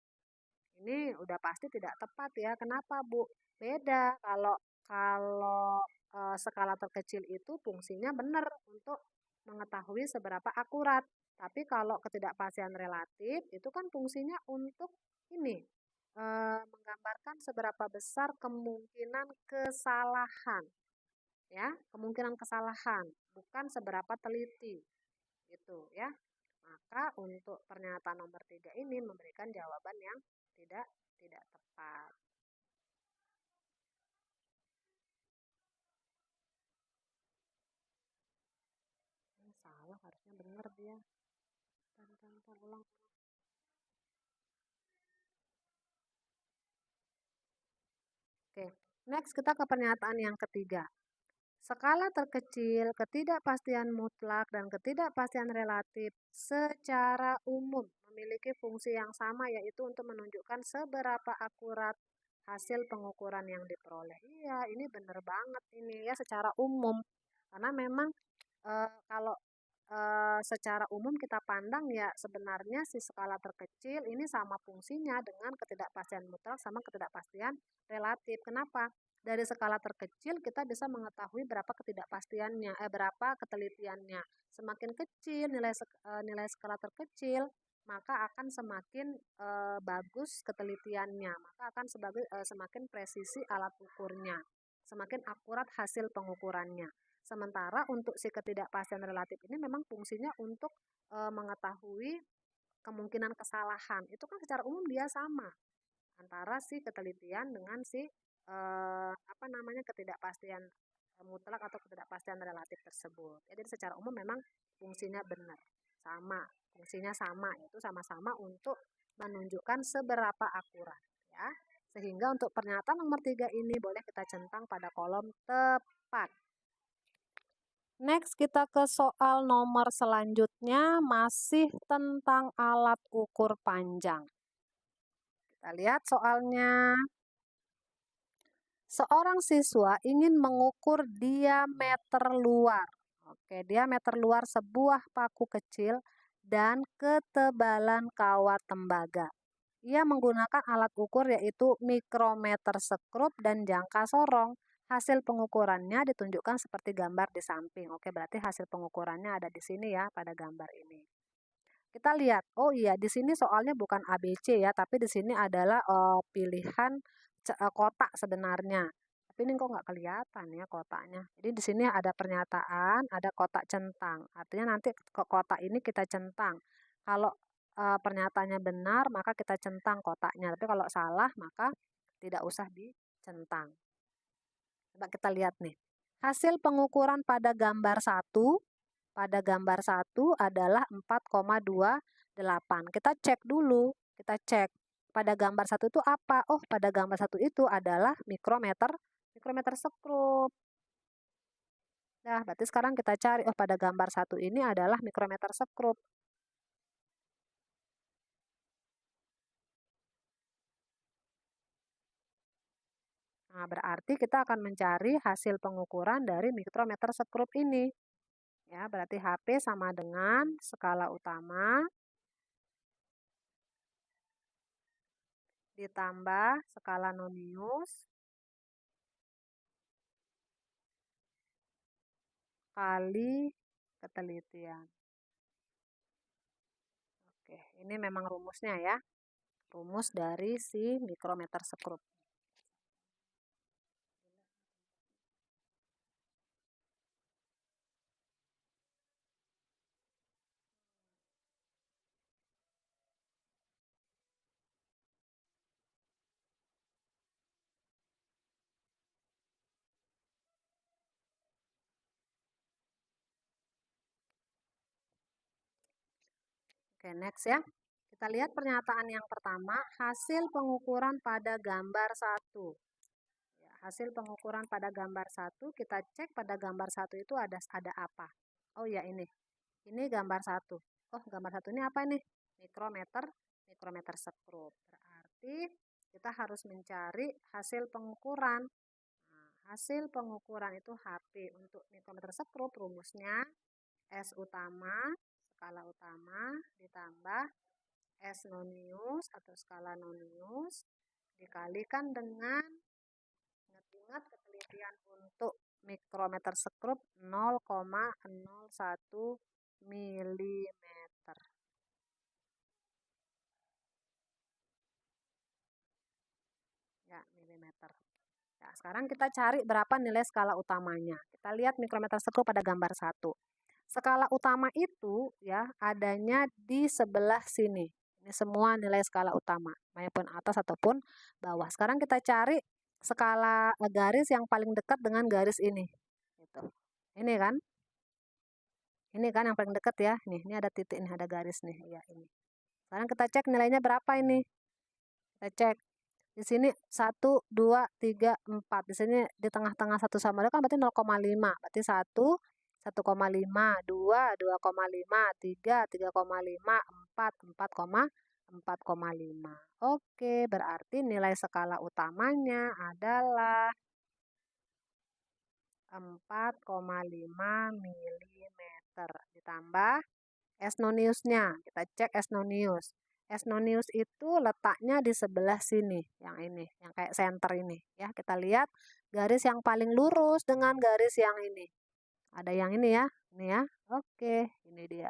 Speaker 1: Ini udah pasti tidak tepat ya. Kenapa, Bu? Beda kalau skala terkecil itu fungsinya benar untuk mengetahui seberapa akurat. Tapi kalau ketidakpastian relatif itu kan fungsinya untuk ini menggambarkan seberapa besar kemungkinan kesalahan. Ya, kemungkinan kesalahan, bukan seberapa teliti. Gitu ya. Maka untuk pernyataan nomor 3 ini memberikan jawaban yang tidak tepat. Salah, harusnya benar dia. Ulang. Oke, next kita ke pernyataan yang ketiga. Skala terkecil, ketidakpastian mutlak, dan ketidakpastian relatif secara umum memiliki fungsi yang sama, yaitu untuk menunjukkan seberapa akurat hasil pengukuran yang diperoleh. Iya, ini benar banget ini ya secara umum. Karena memang kalau secara umum kita pandang ya sebenarnya si skala terkecil ini sama fungsinya dengan ketidakpastian mutlak sama ketidakpastian relatif. Kenapa? Dari skala terkecil kita bisa mengetahui berapa ketidakpastiannya, berapa ketelitiannya. Semakin kecil nilai skala terkecil, maka akan semakin bagus ketelitiannya, maka akan semakin presisi alat ukurnya, semakin akurat hasil pengukurannya. Sementara untuk si ketidakpastian relatif ini memang fungsinya untuk mengetahui kemungkinan kesalahan. Itu kan secara umum dia sama antara si ketelitian dengan si ketidakpastian mutlak atau ketidakpastian relatif tersebut. Jadi secara umum memang fungsinya benar, sama, fungsinya sama, itu sama-sama untuk menunjukkan seberapa akurat ya. Sehingga untuk pernyataan nomor 3 ini boleh kita centang pada kolom tepat. Next kita ke soal nomor selanjutnya, masih tentang alat ukur panjang. Kita lihat soalnya. Seorang siswa ingin mengukur diameter luar. Oke, diameter luar sebuah paku kecil dan ketebalan kawat tembaga. Ia menggunakan alat ukur yaitu mikrometer sekrup dan jangka sorong. Hasil pengukurannya ditunjukkan seperti gambar di samping. Oke, berarti hasil pengukurannya ada di sini ya pada gambar ini. Kita lihat, oh iya di sini soalnya bukan ABC ya, tapi di sini adalah pilihan kotak sebenarnya. Tapi ini kok nggak kelihatan ya kotaknya. Jadi di sini ada pernyataan, ada kotak centang. Artinya nanti ke kotak ini kita centang. Kalau pernyataannya benar, maka kita centang kotaknya. Tapi kalau salah, maka tidak usah dicentang. Coba kita lihat nih. Hasil pengukuran pada gambar 1 adalah 4,28. Kita cek dulu, kita cek pada gambar 1 itu apa? Oh, pada gambar 1 itu adalah mikrometer sekrup. Nah, berarti sekarang kita cari, oh pada gambar 1 ini adalah mikrometer sekrup. Nah, berarti kita akan mencari hasil pengukuran dari mikrometer sekrup ini. Ya, berarti HP sama dengan skala utama ditambah skala nonius kali ketelitian. Oke, ini memang rumusnya ya. Rumus dari si mikrometer sekrup. Oke, next ya. Kita lihat pernyataan yang pertama, hasil pengukuran pada gambar 1. Ya, hasil pengukuran pada gambar 1, kita cek pada gambar 1 itu ada apa? Oh ya ini. Ini gambar 1. Oh, gambar 1 ini apa nih? Mikrometer sekrup. Berarti kita harus mencari hasil pengukuran. Nah, hasil pengukuran itu HP. Untuk mikrometer sekrup rumusnya S utama, skala utama, ditambah S nonius atau skala nonius, dikalikan dengan, ingat-ingat ketelitian untuk mikrometer sekrup 0,01 mm. Ya, milimeter. Nah, sekarang kita cari berapa nilai skala utamanya. Kita lihat mikrometer sekrup pada gambar 1. Skala utama itu ya adanya di sebelah sini. Ini semua nilai skala utama, maupun atas ataupun bawah. Sekarang kita cari skala garis yang paling dekat dengan garis ini. Gitu. Ini kan? Ini kan yang paling dekat ya. Nih, ini ada titik nih, ada garis nih. Ya, ini. Sekarang kita cek nilainya berapa ini. Kita cek. Di sini 1, 2, 3, 4. Di sini di tengah-tengah 1 sama 2 kan berarti 0,5. Berarti 1, 1,5, 2, 2,5, 3, 3,5, 4, 4,5. Oke, berarti nilai skala utamanya adalah 4,5 mm. Ditambah S noniusnya. Kita cek S nonius. S nonius itu letaknya di sebelah sini, yang ini, yang kayak center ini. Ya, kita lihat garis yang paling lurus dengan garis yang ini. Ada yang ini ya, ini ya. Oke, ini dia.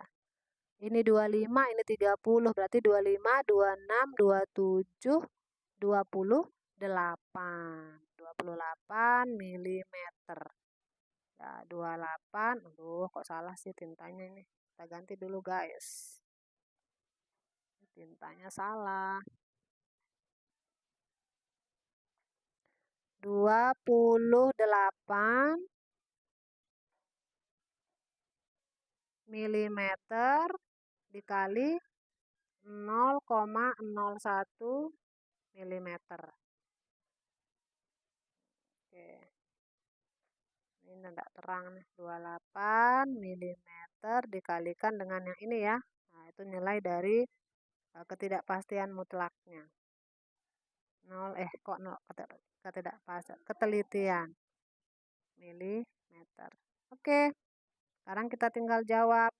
Speaker 1: Ini 25, ini 30, berarti 25, 26, 27, 28. 28 mm. Ya, 28. Aduh, kok salah sih tintanya ini. Kita ganti dulu, guys. Tintanya salah. 28 mm dikali 0,01 mm. Oke. Ini enggak terang nih. 28 mm dikalikan dengan yang ini ya. Nah, itu nilai dari ketidakpastian mutlaknya. 0 ketidakpastian ketelitian milimeter. Oke. Sekarang kita tinggal jawab.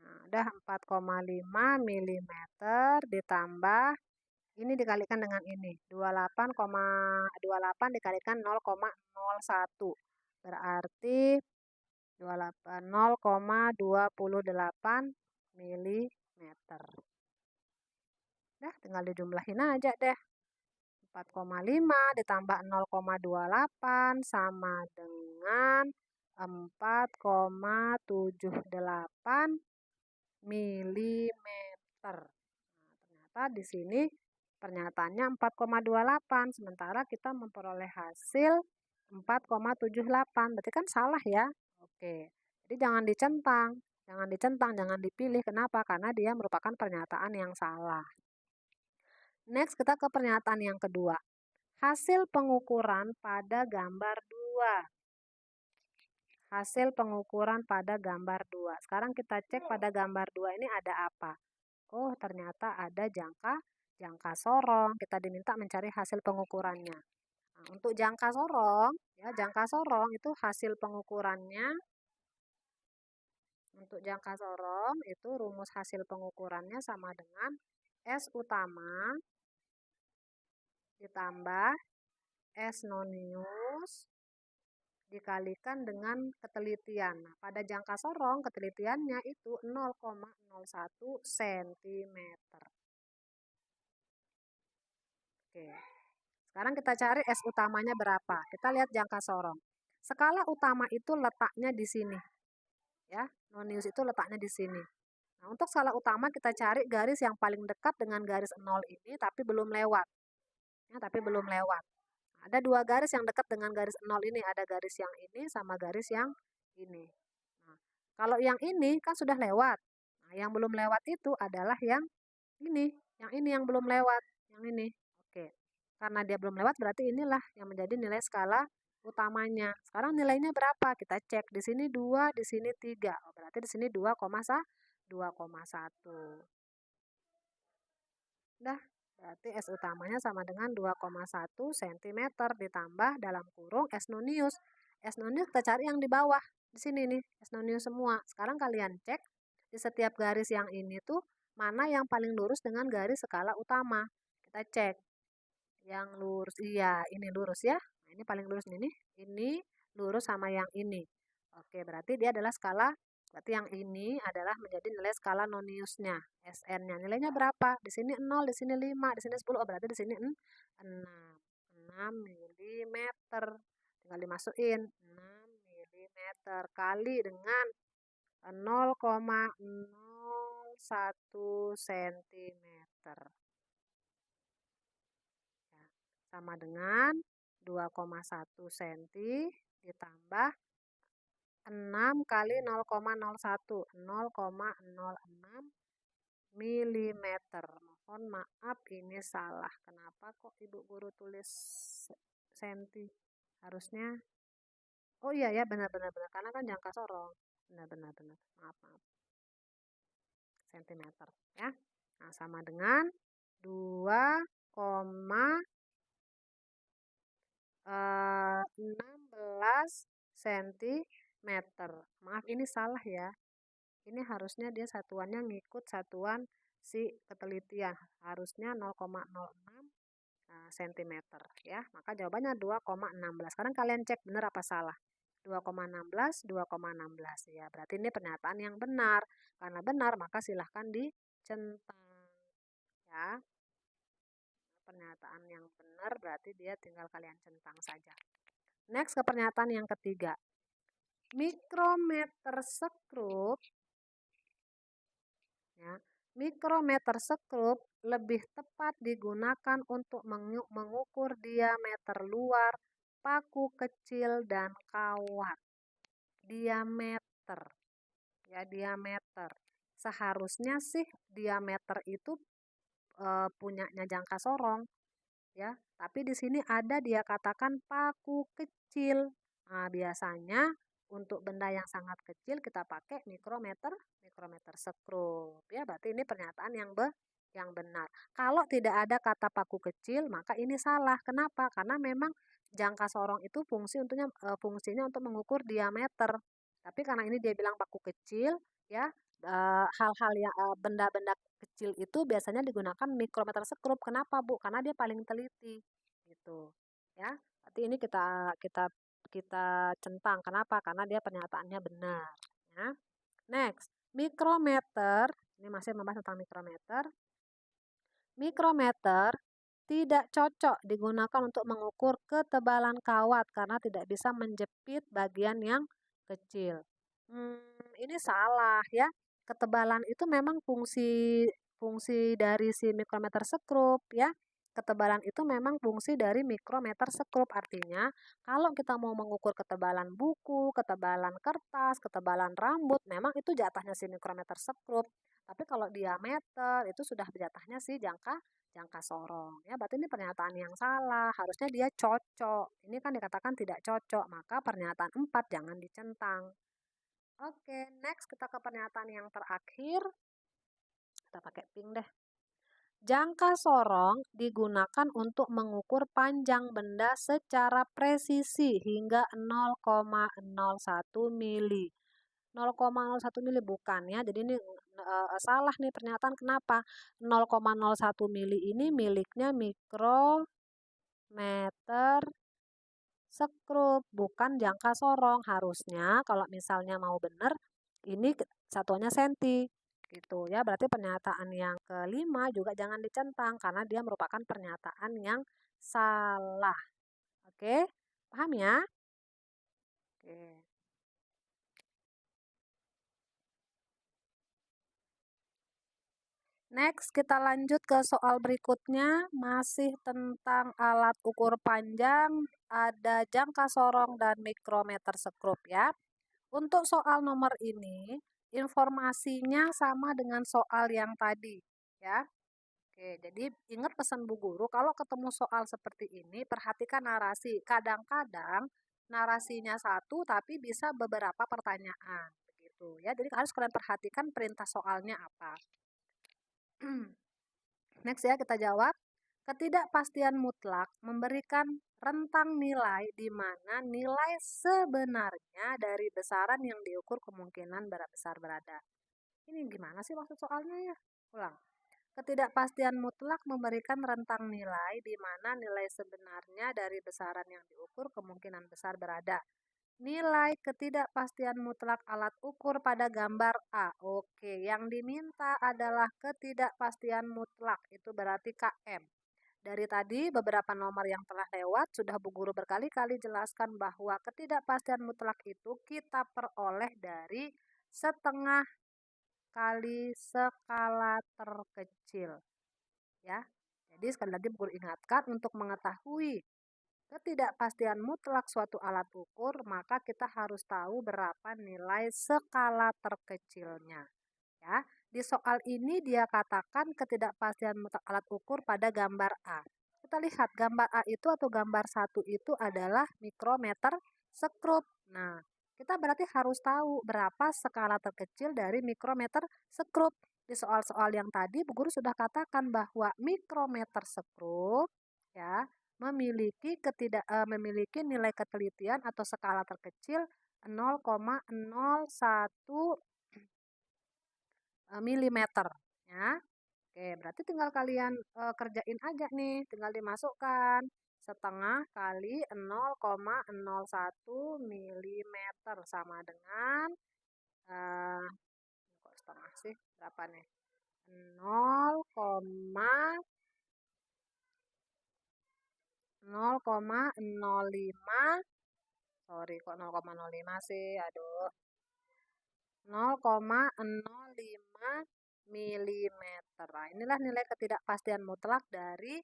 Speaker 1: Nah, udah 4,5 mm ditambah ini dikalikan dengan ini. 28 dikalikan 0,01. Berarti 0,28 mm. Dah, tinggal dijumlahin aja deh. 4,5 ditambah 0,28 sama dengan 4,78 milimeter. Nah, ternyata di sini pernyataannya 4,28, sementara kita memperoleh hasil 4,78. Berarti kan salah ya. Oke. Jadi jangan dicentang, jangan dipilih. Kenapa? Karena dia merupakan pernyataan yang salah. Next, kita ke pernyataan yang kedua. Hasil pengukuran pada gambar 2. Hasil pengukuran pada gambar 2. Sekarang kita cek pada gambar 2 ini ada apa? Oh, ternyata ada jangka sorong. Kita diminta mencari hasil pengukurannya. Nah, untuk jangka sorong, ya, jangka sorong itu hasil pengukurannya. Untuk jangka sorong itu rumus hasil pengukurannya sama dengan S utama ditambah S nonius dikalikan dengan ketelitian. Nah, pada jangka sorong ketelitiannya itu 0,01 cm. Oke. Sekarang kita cari S utamanya berapa. Kita lihat jangka sorong. Skala utama itu letaknya di sini. Ya, nonius itu letaknya di sini. Nah, untuk skala utama kita cari garis yang paling dekat dengan garis 0 ini tapi belum lewat. Ya, tapi belum lewat. Ada dua garis yang dekat dengan garis 0 ini, ada garis yang ini sama garis yang ini. Nah, kalau yang ini kan sudah lewat. Nah, yang belum lewat itu adalah yang ini yang belum lewat, yang ini. Oke. Karena dia belum lewat berarti inilah yang menjadi nilai skala utamanya. Sekarang nilainya berapa? Kita cek. Di sini 2, di sini 3. Oh, berarti di sini 2,1. Dah. Berarti S utamanya sama dengan 2,1 cm ditambah dalam kurung S nonius. S nonius kita cari yang di bawah. Di sini nih, S nonius semua. Sekarang kalian cek di setiap garis yang ini tuh mana yang paling lurus dengan garis skala utama. Kita cek. Yang lurus, iya, ini lurus ya. Nah, ini paling lurus nih. Ini lurus sama yang ini. Oke, berarti dia adalah skala. Berarti yang ini adalah menjadi nilai skala noniusnya, SN-nya. Nilainya berapa? Di sini 0, di sini 5, di sini 10. Oh, berarti di sini 6. 6 mm. Tinggal dimasukin 6 mm kali dengan 0,01 cm. Ya, sama dengan 2,1 cm ditambah 6 kali 0,01, 0,06 mm. Mohon maaf ini salah. Kenapa kok Ibu Guru tulis senti? Harusnya, oh iya ya, benar. Karena kan jangka sorong. Benar. Maaf. Sentimeter ya. Nah, sama dengan 2,16 cm. Maaf ini salah ya. Ini harusnya dia satuannya ngikut satuan si ketelitian. Harusnya 0,06 cm ya. Maka jawabannya 2,16. Sekarang kalian cek benar apa salah. 2,16 ya. Berarti ini pernyataan yang benar. Karena benar maka silahkan dicentang ya. Pernyataan yang benar berarti dia tinggal kalian centang saja. Next ke pernyataan yang ketiga. Mikrometer sekrup ya. Mikrometer sekrup lebih tepat digunakan untuk mengukur diameter luar, paku kecil dan kawat. Diameter. Ya, diameter. Seharusnya sih diameter itu punyanya jangka sorong. Ya, tapi di sini ada dia katakan paku kecil. Nah, biasanya untuk benda yang sangat kecil kita pakai mikrometer sekrup. Ya, berarti ini pernyataan yang benar. Kalau tidak ada kata paku kecil, maka ini salah. Kenapa? Karena memang jangka sorong itu fungsinya untuk mengukur diameter. Tapi karena ini dia bilang paku kecil, ya, hal-hal yang benda-benda kecil itu biasanya digunakan mikrometer sekrup. Kenapa, Bu? Karena dia paling teliti. Gitu. Ya. Berarti ini kita centang. Kenapa? Karena dia pernyataannya benar. Ya. Next, mikrometer. Ini masih membahas tentang mikrometer. Mikrometer tidak cocok digunakan untuk mengukur ketebalan kawat karena tidak bisa menjepit bagian yang kecil. Ini salah ya. Ketebalan itu memang fungsi fungsi dari si mikrometer sekrup ya. Ketebalan itu memang fungsi dari mikrometer sekrup. Artinya, kalau kita mau mengukur ketebalan buku, ketebalan kertas, ketebalan rambut, memang itu jatahnya si mikrometer sekrup. Tapi kalau diameter itu sudah jatahnya si jangka sorong ya, berarti ini pernyataan yang salah, harusnya dia cocok. Ini kan dikatakan tidak cocok, maka pernyataan 4 jangan dicentang. Oke, next kita ke pernyataan yang terakhir. Kita pakai pink deh. Jangka sorong digunakan untuk mengukur panjang benda secara presisi hingga 0,01 mili. 0,01 mili bukan ya. Jadi ini salah nih pernyataan, kenapa? 0,01 mili ini miliknya mikrometer sekrup, bukan jangka sorong. Harusnya kalau misalnya mau benar, ini satuannya senti. Gitu ya, berarti pernyataan yang kelima juga jangan dicentang karena dia merupakan pernyataan yang salah. Oke, paham ya? Oke. Next, kita lanjut ke soal berikutnya, masih tentang alat ukur panjang, ada jangka sorong dan mikrometer sekrup ya. Untuk soal nomor ini, informasinya sama dengan soal yang tadi ya. Oke, jadi ingat pesan Bu Guru, kalau ketemu soal seperti ini, perhatikan narasi. Kadang-kadang narasinya satu tapi bisa beberapa pertanyaan begitu ya. Jadi harus kalian perhatikan perintah soalnya apa. Next ya, kita jawab. Ketidakpastian mutlak memberikan rentang nilai di mana nilai sebenarnya dari besaran yang diukur kemungkinan besar berada. Ini gimana sih maksud soalnya ya? Ulang. Ketidakpastian mutlak memberikan rentang nilai di mana nilai sebenarnya dari besaran yang diukur kemungkinan besar berada. Nilai ketidakpastian mutlak alat ukur pada gambar A. Oke, yang diminta adalah ketidakpastian mutlak, itu berarti KM. Dari tadi beberapa nomor yang telah lewat sudah Bu Guru berkali-kali jelaskan bahwa ketidakpastian mutlak itu kita peroleh dari setengah kali skala terkecil. Ya. Jadi sekali lagi Bu Guru ingatkan, untuk mengetahui ketidakpastian mutlak suatu alat ukur, maka kita harus tahu berapa nilai skala terkecilnya. Ya, di soal ini dia katakan ketidakpastian mutlak alat ukur pada gambar A. Kita lihat gambar A itu atau gambar 1 itu adalah mikrometer sekrup. Nah, kita berarti harus tahu berapa skala terkecil dari mikrometer sekrup. Di soal-soal yang tadi Bu Guru sudah katakan bahwa mikrometer sekrup ya memiliki nilai ketelitian atau skala terkecil 0,01 milimeter ya. Oke, berarti tinggal kalian kerjain aja nih, tinggal dimasukkan setengah kali 0,01 milimeter sama dengan kok setengah sih, berapa nih? 0,05, sorry kok 0,05 sih, aduh, 0,05 milimeter. Nah, inilah nilai ketidakpastian mutlak dari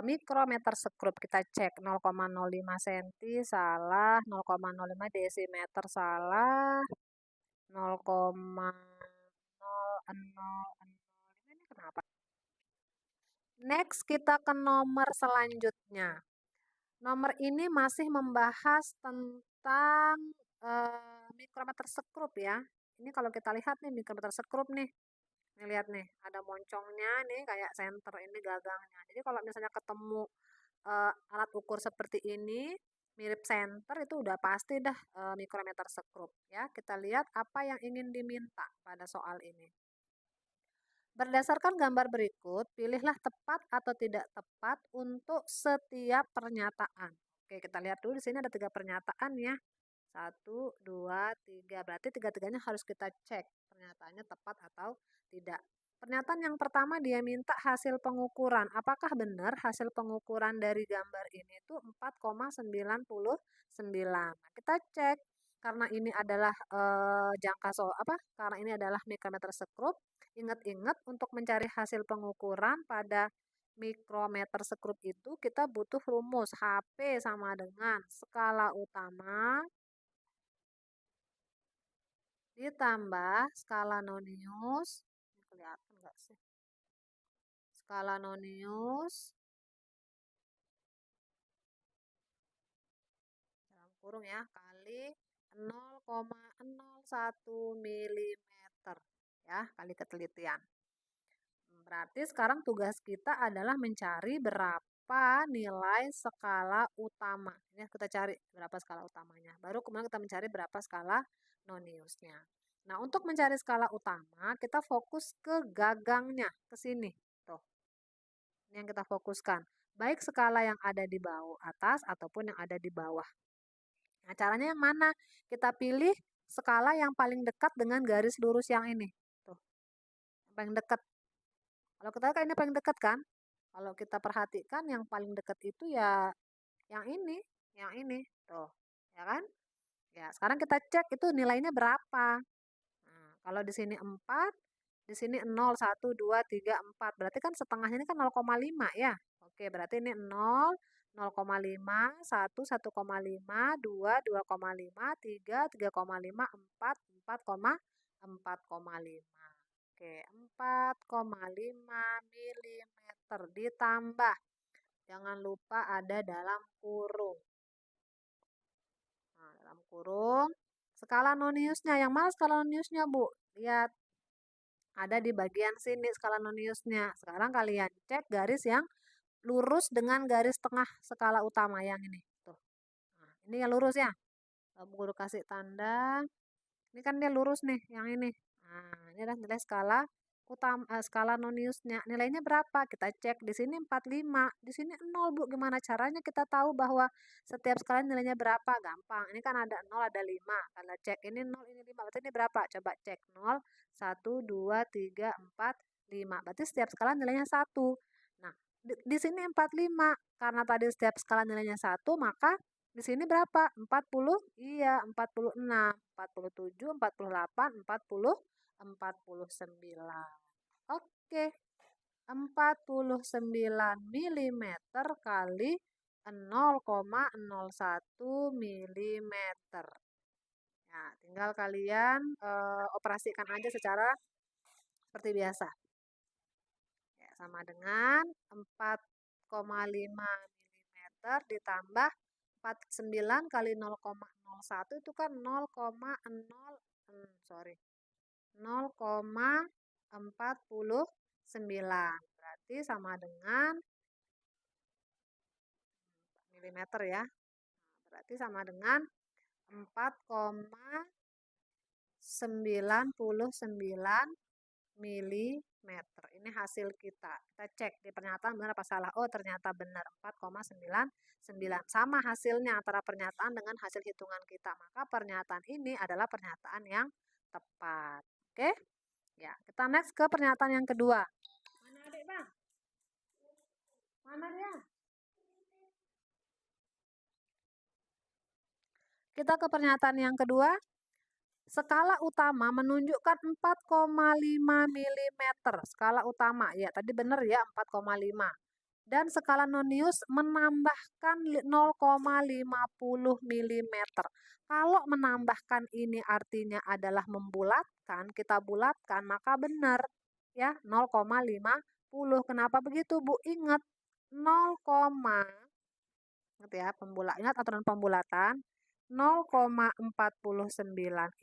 Speaker 1: mikrometer sekrup. Kita cek 0,05 cm salah, 0,05 desimeter salah, 0,0005 ini kenapa? Next kita ke nomor selanjutnya. Nomor ini masih membahas tentang mikrometer sekrup ya. Ini kalau kita lihat nih mikrometer sekrup nih. Nih lihat nih, ada moncongnya nih kayak senter ini gagangnya. Jadi kalau misalnya ketemu alat ukur seperti ini mirip senter, itu udah pasti dah mikrometer sekrup ya. Kita lihat apa yang ingin diminta pada soal ini. Berdasarkan gambar berikut, pilihlah tepat atau tidak tepat untuk setiap pernyataan. Oke, kita lihat dulu di sini ada 3 pernyataan ya. 1, 2, 3. Berarti tiga-tiganya harus kita cek pernyataannya tepat atau tidak. Pernyataan yang pertama dia minta hasil pengukuran. Apakah benar hasil pengukuran dari gambar ini itu 4,99? Nah, kita cek karena ini adalah karena ini adalah mikrometer sekrup. Ingat-ingat untuk mencari hasil pengukuran pada mikrometer sekrup itu kita butuh rumus HP sama dengan skala utama ditambah skala nonius. Ini kelihatan nggak sih? Skala nonius dalam kurung ya kali 0,01 mm ya kali ketelitian. Berarti sekarang tugas kita adalah mencari berapa nilai skala utama. Ini kita cari berapa skala utamanya. Baru kemudian kita mencari berapa skala noniusnya. Nah, untuk mencari skala utama, kita fokus ke gagangnya, ke sini. Tuh. Ini yang kita fokuskan. Baik skala yang ada di bawah atas ataupun yang ada di bawah. Nah, caranya yang mana? Kita pilih skala yang paling dekat dengan garis lurus yang ini. Tuh. Yang paling dekat. Kalau kita lihat ini paling dekat kan? Kalau kita perhatikan yang paling dekat itu ya yang ini. Tuh. Ya kan? Ya, sekarang kita cek itu nilainya berapa. Nah, kalau di sini 4, di sini 0, 1, 2, 3, 4. Berarti kan setengahnya ini kan 0,5 ya. Oke, berarti ini 0, 0,5, 1, 1,5, 2, 2,5, 3, 3,5, 4, 4,5. Oke, 4,5 mm ditambah. Jangan lupa ada dalam kurung. Nah, dalam kurung. Skala noniusnya. Yang mana skala noniusnya, Bu? Lihat. Ada di bagian sini skala noniusnya. Sekarang kalian cek garis yang lurus dengan garis tengah skala utama yang ini. Tuh. Nah, ini yang lurus ya. Guru kasih tanda. Ini kan dia lurus nih, yang ini. Nah, ini adalah nilai skala utama, skala noniusnya. Nilainya berapa? Kita cek di sini 45, di sini 0, Bu. Gimana caranya kita tahu bahwa setiap skala nilainya berapa? Gampang. Ini kan ada 0, ada 5. Kalau cek ini 0, ini 5. Berarti ini berapa? Coba cek 0, 1, 2, 3, 4, 5. Berarti setiap skala nilainya 1. Nah, di sini 45. Karena tadi setiap skala nilainya 1, maka di sini berapa? 40? Iya, 46, 47, 48, 40, 49. Oke. 49 mm kali 0,01 mm. Ya, tinggal kalian operasikan aja secara seperti biasa. Ya, sama dengan 4,5 mm ditambah 49 kali 0,01 itu kan 0,49. Berarti sama dengan milimeter ya. Berarti sama dengan 4,99 milimeter. Ini hasil kita. Kita cek di pernyataan benar apa salah. Oh, ternyata benar 4,99. Sama hasilnya antara pernyataan dengan hasil hitungan kita. Maka pernyataan ini adalah pernyataan yang tepat. Oke? Ya, kita next ke pernyataan yang kedua. Mana adik, Bang? Mana dia? Kita ke pernyataan yang kedua. Skala utama menunjukkan 4,5 mm. Skala utama, ya tadi benar ya 4,5. Dan skala nonius menambahkan 0,50 mm. Kalau menambahkan ini artinya adalah membulatkan, kita bulatkan, maka benar ya 0,50. Kenapa begitu, Bu? Ingat 0, ingat ya, ingat aturan pembulatan. 0,49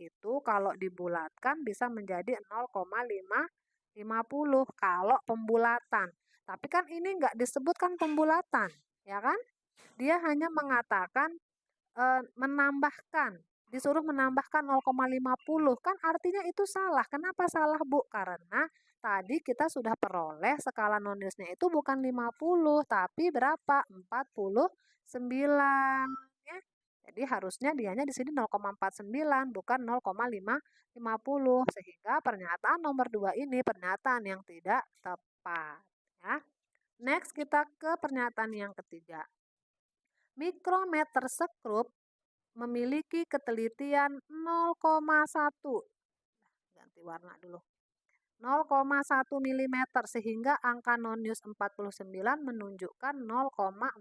Speaker 1: itu kalau dibulatkan bisa menjadi 0,50 kalau pembulatan. Tapi kan ini enggak disebutkan pembulatan, ya kan? Dia hanya mengatakan menambahkan, disuruh menambahkan 0,50, kan artinya itu salah. Kenapa salah, Bu? Karena tadi kita sudah peroleh skala noniusnya itu bukan 50, tapi berapa? 49. Ya. Jadi harusnya dianya di sini 0,49 bukan 0,550 sehingga pernyataan nomor 2 ini pernyataan yang tidak tepat ya. Next kita ke pernyataan yang ketiga. Mikrometer sekrup memiliki ketelitian 0,1. Ganti warna dulu. 0,1 mm sehingga angka nonius 49 menunjukkan 0,49.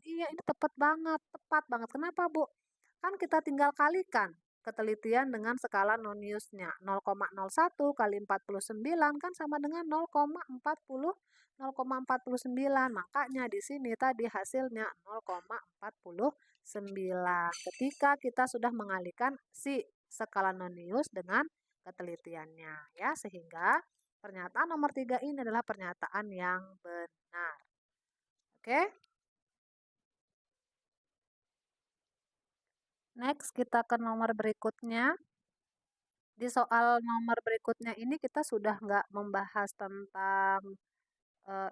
Speaker 1: Iya, ini tepat banget. Kenapa, Bu? Kan kita tinggal kalikan ketelitian dengan skala noniusnya. 0,01 kali 49 kan sama dengan 0,49. Makanya di sini tadi hasilnya 0,49. Ketika kita sudah mengalihkan si skala nonius dengan ketelitiannya ya, sehingga pernyataan nomor 3 ini adalah pernyataan yang benar. Oke. Next kita ke nomor berikutnya. Di soal nomor berikutnya ini kita sudah nggak membahas tentang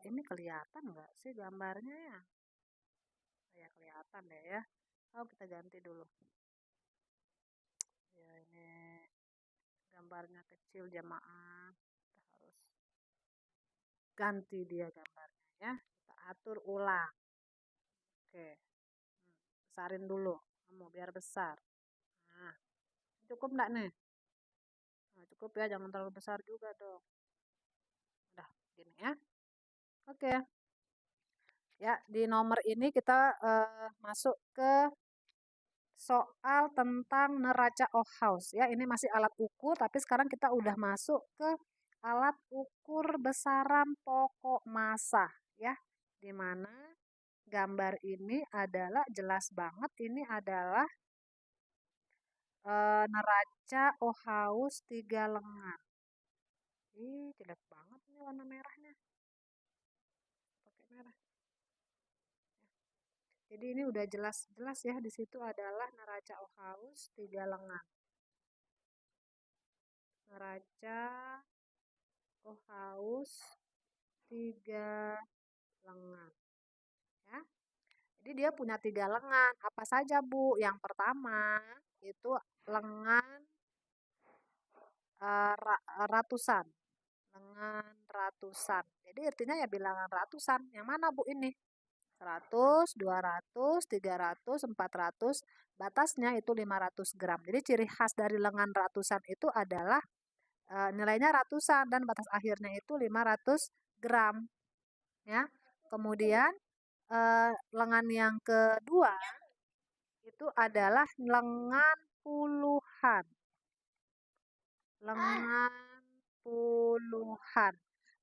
Speaker 1: ini kelihatan nggak sih gambarnya ya? Ya kelihatan deh ya. Oh kita ganti dulu. Ya ini gambarnya kecil jamaah. Kita harus ganti dia gambarnya ya. Kita atur ulang. Oke. Besarin dulu. Kamu biar besar. Nah, cukup enggak nih? Nah, cukup ya, jangan terlalu besar juga dong. Udah, gini ya. Oke. Ya, di nomor ini kita masuk ke soal tentang neraca Ohaus ya. Ini masih alat ukur, tapi sekarang kita udah masuk ke alat ukur besaran pokok massa ya. Di mana gambar ini adalah jelas banget ini adalah neraca Ohaus 3 lengan. Ih, jelek banget nih warna merahnya. Pakai merah. Jadi ini udah jelas-jelas ya, di situ adalah neraca Ohaus 3 lengan. Neraca Ohaus 3 lengan. Ya. Jadi dia punya 3 lengan. Apa saja, Bu? Yang pertama itu lengan ratusan. Lengan ratusan. Jadi artinya ya bilangan ratusan. Yang mana, Bu, ini? 100, 200, 300, 400, batasnya itu 500 gram. Jadi ciri khas dari lengan ratusan itu adalah nilainya ratusan dan batas akhirnya itu 500 gram. Ya. Kemudian lengan yang kedua itu adalah lengan puluhan. Lengan puluhan.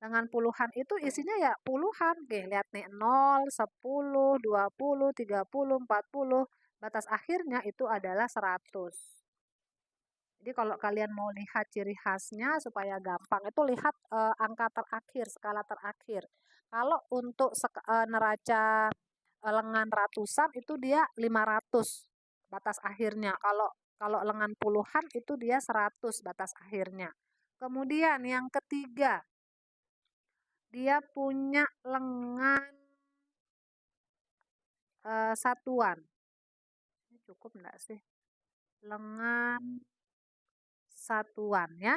Speaker 1: Lengan puluhan itu isinya ya puluhan. Oke, lihat nih 0, 10, 20, 30, 40. Batas akhirnya itu adalah 100. Jadi kalau kalian mau lihat ciri khasnya supaya gampang itu lihat angka terakhir, skala terakhir. Kalau untuk neraca lengan ratusan itu dia 500 batas akhirnya. Kalau lengan puluhan itu dia 100 batas akhirnya. Kemudian yang ketiga, dia punya lengan satuan. Ini cukup enggak sih? Lengan satuan ya.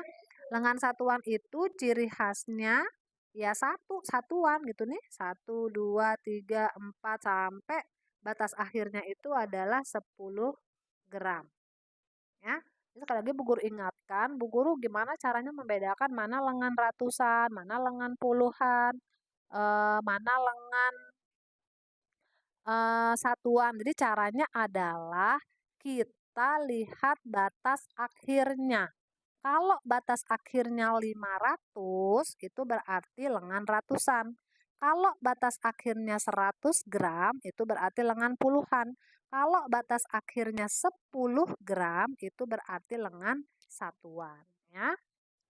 Speaker 1: Lengan satuan itu ciri khasnya ya satuan gitu nih. 1, 2, 3, 4 sampai batas akhirnya itu adalah 10 gram. Ya. Jadi sekali lagi Bu Guru ingatkan, Bu Guru gimana caranya membedakan mana lengan ratusan, mana lengan puluhan, mana lengan satuan. Jadi caranya adalah kita lihat batas akhirnya. Kalau batas akhirnya 500 itu berarti lengan ratusan. Kalau batas akhirnya 100 gram itu berarti lengan puluhan. Kalau batas akhirnya 10 gram itu berarti lengan satuan ya.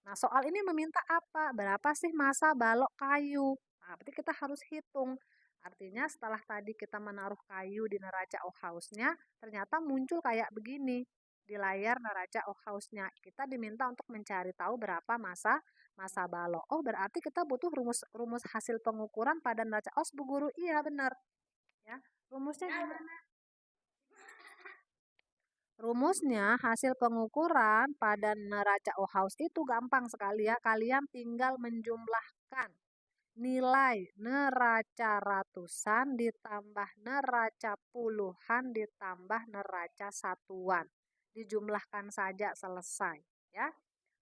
Speaker 1: Nah, soal ini meminta apa? Berapa sih massa balok kayu? Nah, berarti kita harus hitung. Artinya setelah tadi kita menaruh kayu di neraca Ohausnya, ternyata muncul kayak begini di layar neraca Ohausnya. Kita diminta untuk mencari tahu berapa massa balok. Oh, berarti kita butuh rumus hasil pengukuran pada neraca OS, Bu Guru. Iya, benar. Ya. Rumusnya gimana? Rumusnya hasil pengukuran pada neraca Ohaus itu gampang sekali ya. Kalian tinggal menjumlahkan nilai neraca ratusan ditambah neraca puluhan ditambah neraca satuan. Dijumlahkan saja selesai ya.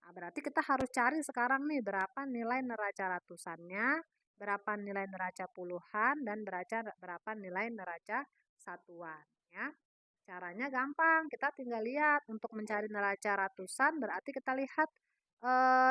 Speaker 1: Nah, berarti kita harus cari sekarang nih berapa nilai neraca ratusannya, berapa nilai neraca puluhan, dan berapa nilai neraca satuan ya. Caranya gampang, kita tinggal lihat untuk mencari neraca ratusan berarti kita lihat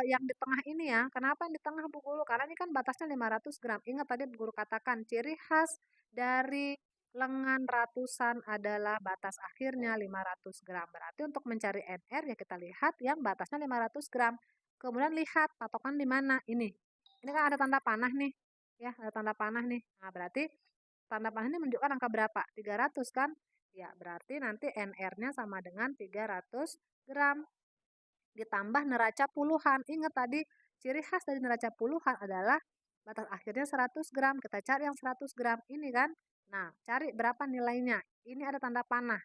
Speaker 1: yang di tengah ini ya. Kenapa yang di tengah Bu Guru? Karena ini kan batasnya 500 gram. Ingat tadi Bu Guru katakan ciri khas dari lengan ratusan adalah batas akhirnya 500 gram. Berarti untuk mencari NR ya kita lihat yang batasnya 500 gram. Kemudian lihat patokan di mana? Ini. Ini kan ada tanda panah nih. Ya, ada tanda panah nih. Nah, berarti tanda panah ini menunjukkan angka berapa? 300 kan? Ya, berarti nanti NR-nya sama dengan 300 gram. Ditambah neraca puluhan. Ingat tadi, ciri khas dari neraca puluhan adalah batas akhirnya 100 gram. Kita cari yang 100 gram. Ini kan. Nah, cari berapa nilainya. Ini ada tanda panah.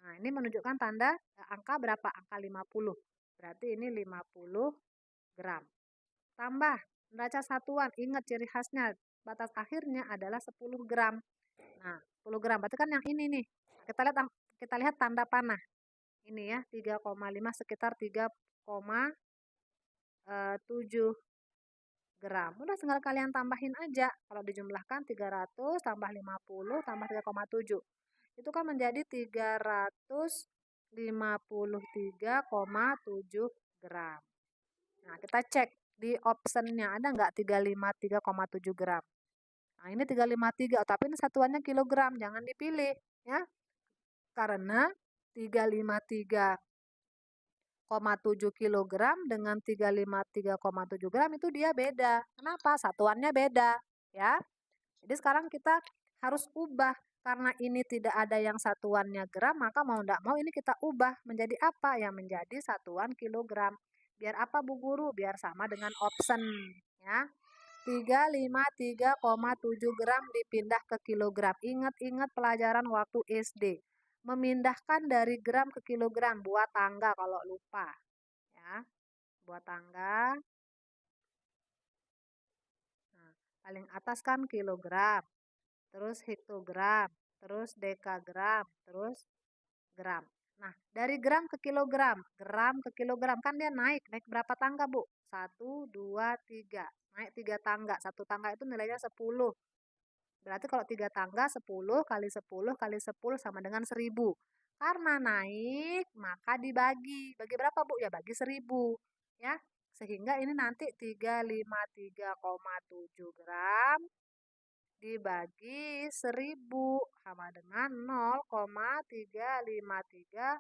Speaker 1: Nah, ini menunjukkan tanda angka berapa? Angka 50. Berarti ini 50 gram. Tambah neraca satuan. Ingat ciri khasnya. Batas akhirnya adalah 10 gram. Nah, 10 gram. Berarti kan yang ini nih. Kita lihat tanda panah. Ini ya, 3,5 sekitar 3,7 gram. Udah tinggal kalian tambahin aja. Kalau dijumlahkan 300 tambah 50 tambah 3,7. Itu kan menjadi 353,7 gram. Nah, kita cek di optionnya ada nggak 353,7 gram. Nah, ini 353, tapi ini satuannya kilogram, jangan dipilih ya. Karena 353,7 kg dengan 353,7 gram itu dia beda. Kenapa? Satuannya beda ya. Jadi sekarang kita harus ubah. Karena ini tidak ada yang satuannya gram, maka mau tidak mau ini kita ubah menjadi apa? Yang menjadi satuan kilogram. Biar apa Bu Guru? Biar sama dengan option ya. 353,7 gram dipindah ke kilogram. Ingat-ingat pelajaran waktu SD. Memindahkan dari gram ke kilogram. Buat tangga kalau lupa. Ya, buat tangga. Nah, paling atas kan kilogram. Terus hektogram. Terus dekagram. Terus gram. Nah, dari gram ke kilogram. Gram ke kilogram. Kan dia naik. Naik berapa tangga, Bu? 1, 2, 3. Naik 3 tangga. Satu tangga itu nilainya 10. Berarti kalau 3 tangga 10 kali 10 kali 10 sama dengan 1000. Karena naik maka dibagi. Bagi berapa Bu? Ya bagi 1000. Ya. Sehingga ini nanti 353,7 gram dibagi 1000 sama dengan 0,3537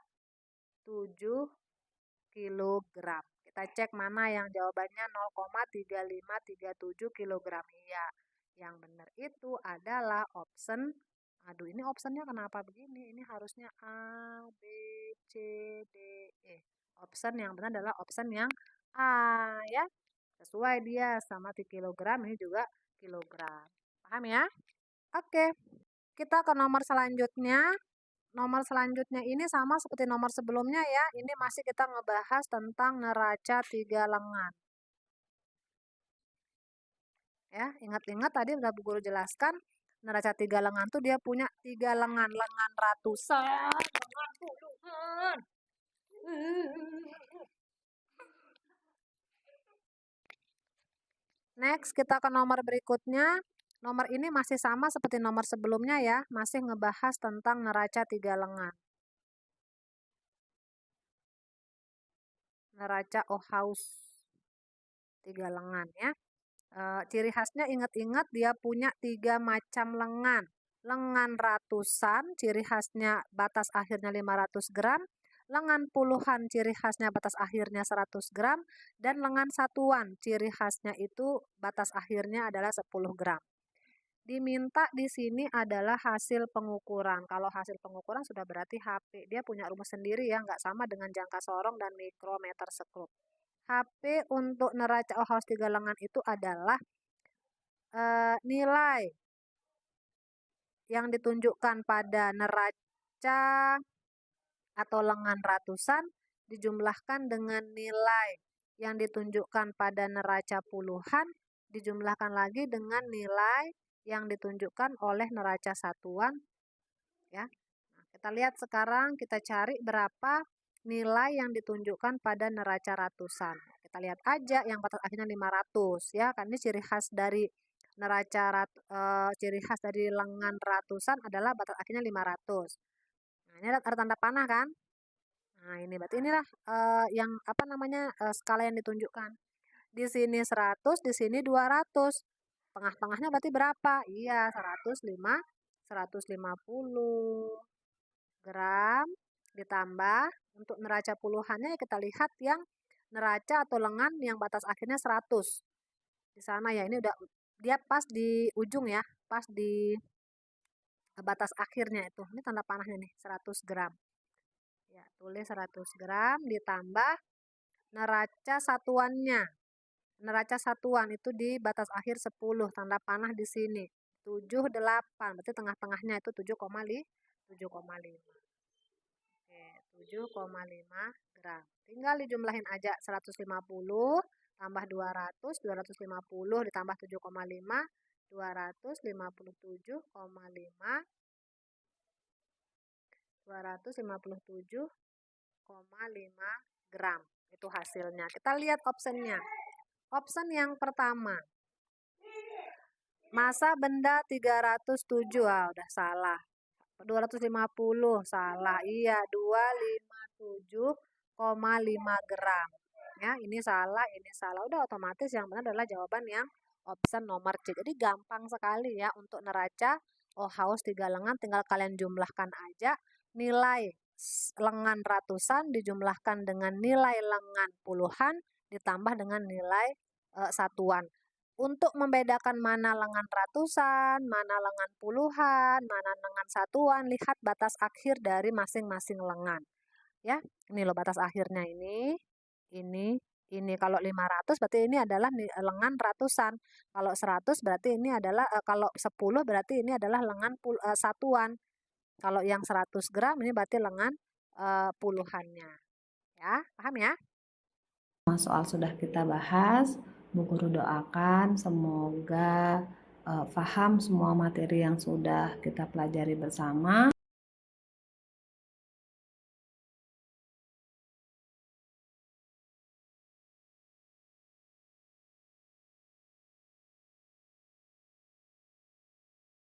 Speaker 1: kilogram. Kita cek mana yang jawabannya 0,3537 kilogram. Iya. Yang benar itu adalah option. Aduh, ini optionnya kenapa begini? Ini harusnya A, B, C, D, E. Option yang benar adalah option yang A ya. Sesuai dia sama di kilogram, ini juga kilogram. Paham ya? Oke. Kita ke nomor selanjutnya. Nomor selanjutnya ini sama seperti nomor sebelumnya ya. Ini masih kita ngebahas tentang neraca 3 lengan. Ya, ingat-ingat tadi udah Bu Guru jelaskan, neraca 3 lengan tuh dia punya 3 lengan, lengan ratusan, lengan puluhan. Next, kita ke nomor berikutnya. Nomor ini masih sama seperti nomor sebelumnya ya, masih ngebahas tentang neraca 3 lengan. Neraca Ohaus 3 lengan ya. Ciri khasnya ingat-ingat dia punya 3 macam lengan. Lengan ratusan, ciri khasnya batas akhirnya 500 gram. Lengan puluhan, ciri khasnya batas akhirnya 100 gram. Dan lengan satuan, ciri khasnya itu batas akhirnya adalah 10 gram. Diminta di sini adalah hasil pengukuran. Kalau hasil pengukuran sudah berarti HP. Dia punya rumus sendiri ya, nggak sama dengan jangka sorong dan mikrometer sekrup. HP untuk neraca Ohaus 3 lengan itu adalah nilai yang ditunjukkan pada neraca atau lengan ratusan dijumlahkan dengan nilai yang ditunjukkan pada neraca puluhan dijumlahkan lagi dengan nilai yang ditunjukkan oleh neraca satuan, ya. Nah, kita lihat sekarang, kita cari berapa nilai yang ditunjukkan pada neraca ratusan. Kita lihat aja yang batas akhirnya 500, ya kan, ini ciri khas dari ciri khas dari lengan ratusan adalah batas akhirnya 500. Nah, ini ada tanda panah kan? Nah, ini berarti inilah yang apa namanya skala yang ditunjukkan. Di sini 100, di sini 200. Tengah-tengahnya berarti berapa? Iya, 150 gram ditambah untuk neraca puluhannya kita lihat yang neraca atau lengan yang batas akhirnya 100. Di sana ya, ini udah dia pas di ujung ya, pas di batas akhirnya itu. Ini tanda panahnya nih, 100 gram. Ya, tulis 100 gram ditambah neraca satuannya. Neraca satuan itu di batas akhir 10, tanda panah di sini. 78, berarti tengah-tengahnya itu 7,5. Oke, 7,5 gram. Tinggal dijumlahin aja 150 tambah 200, 250 ditambah 7,5, 257,5, 257,5 gram. Itu hasilnya. Kita lihat optionnya. Option yang pertama. Massa benda 307. Udah salah. 250 salah. Iya, 257,5 gram. Ya, ini salah, ini salah. Udah otomatis yang benar adalah jawaban yang option nomor C. Jadi gampang sekali ya untuk neraca haus 3 lengan, tinggal kalian jumlahkan aja nilai lengan ratusan dijumlahkan dengan nilai lengan puluhan ditambah dengan nilai satuan. Untuk membedakan mana lengan ratusan, mana lengan puluhan, mana lengan satuan, lihat batas akhir dari masing-masing lengan. Ya, ini loh batas akhirnya ini. Kalau 500 berarti ini adalah lengan ratusan. Kalau 100 berarti ini adalah kalau 10 berarti ini adalah lengan satuan. Kalau yang 100 gram ini berarti lengan puluhannya. Ya, paham ya?
Speaker 2: Semua soal sudah kita bahas. Bu Guru doakan semoga paham semua materi yang sudah kita pelajari bersama.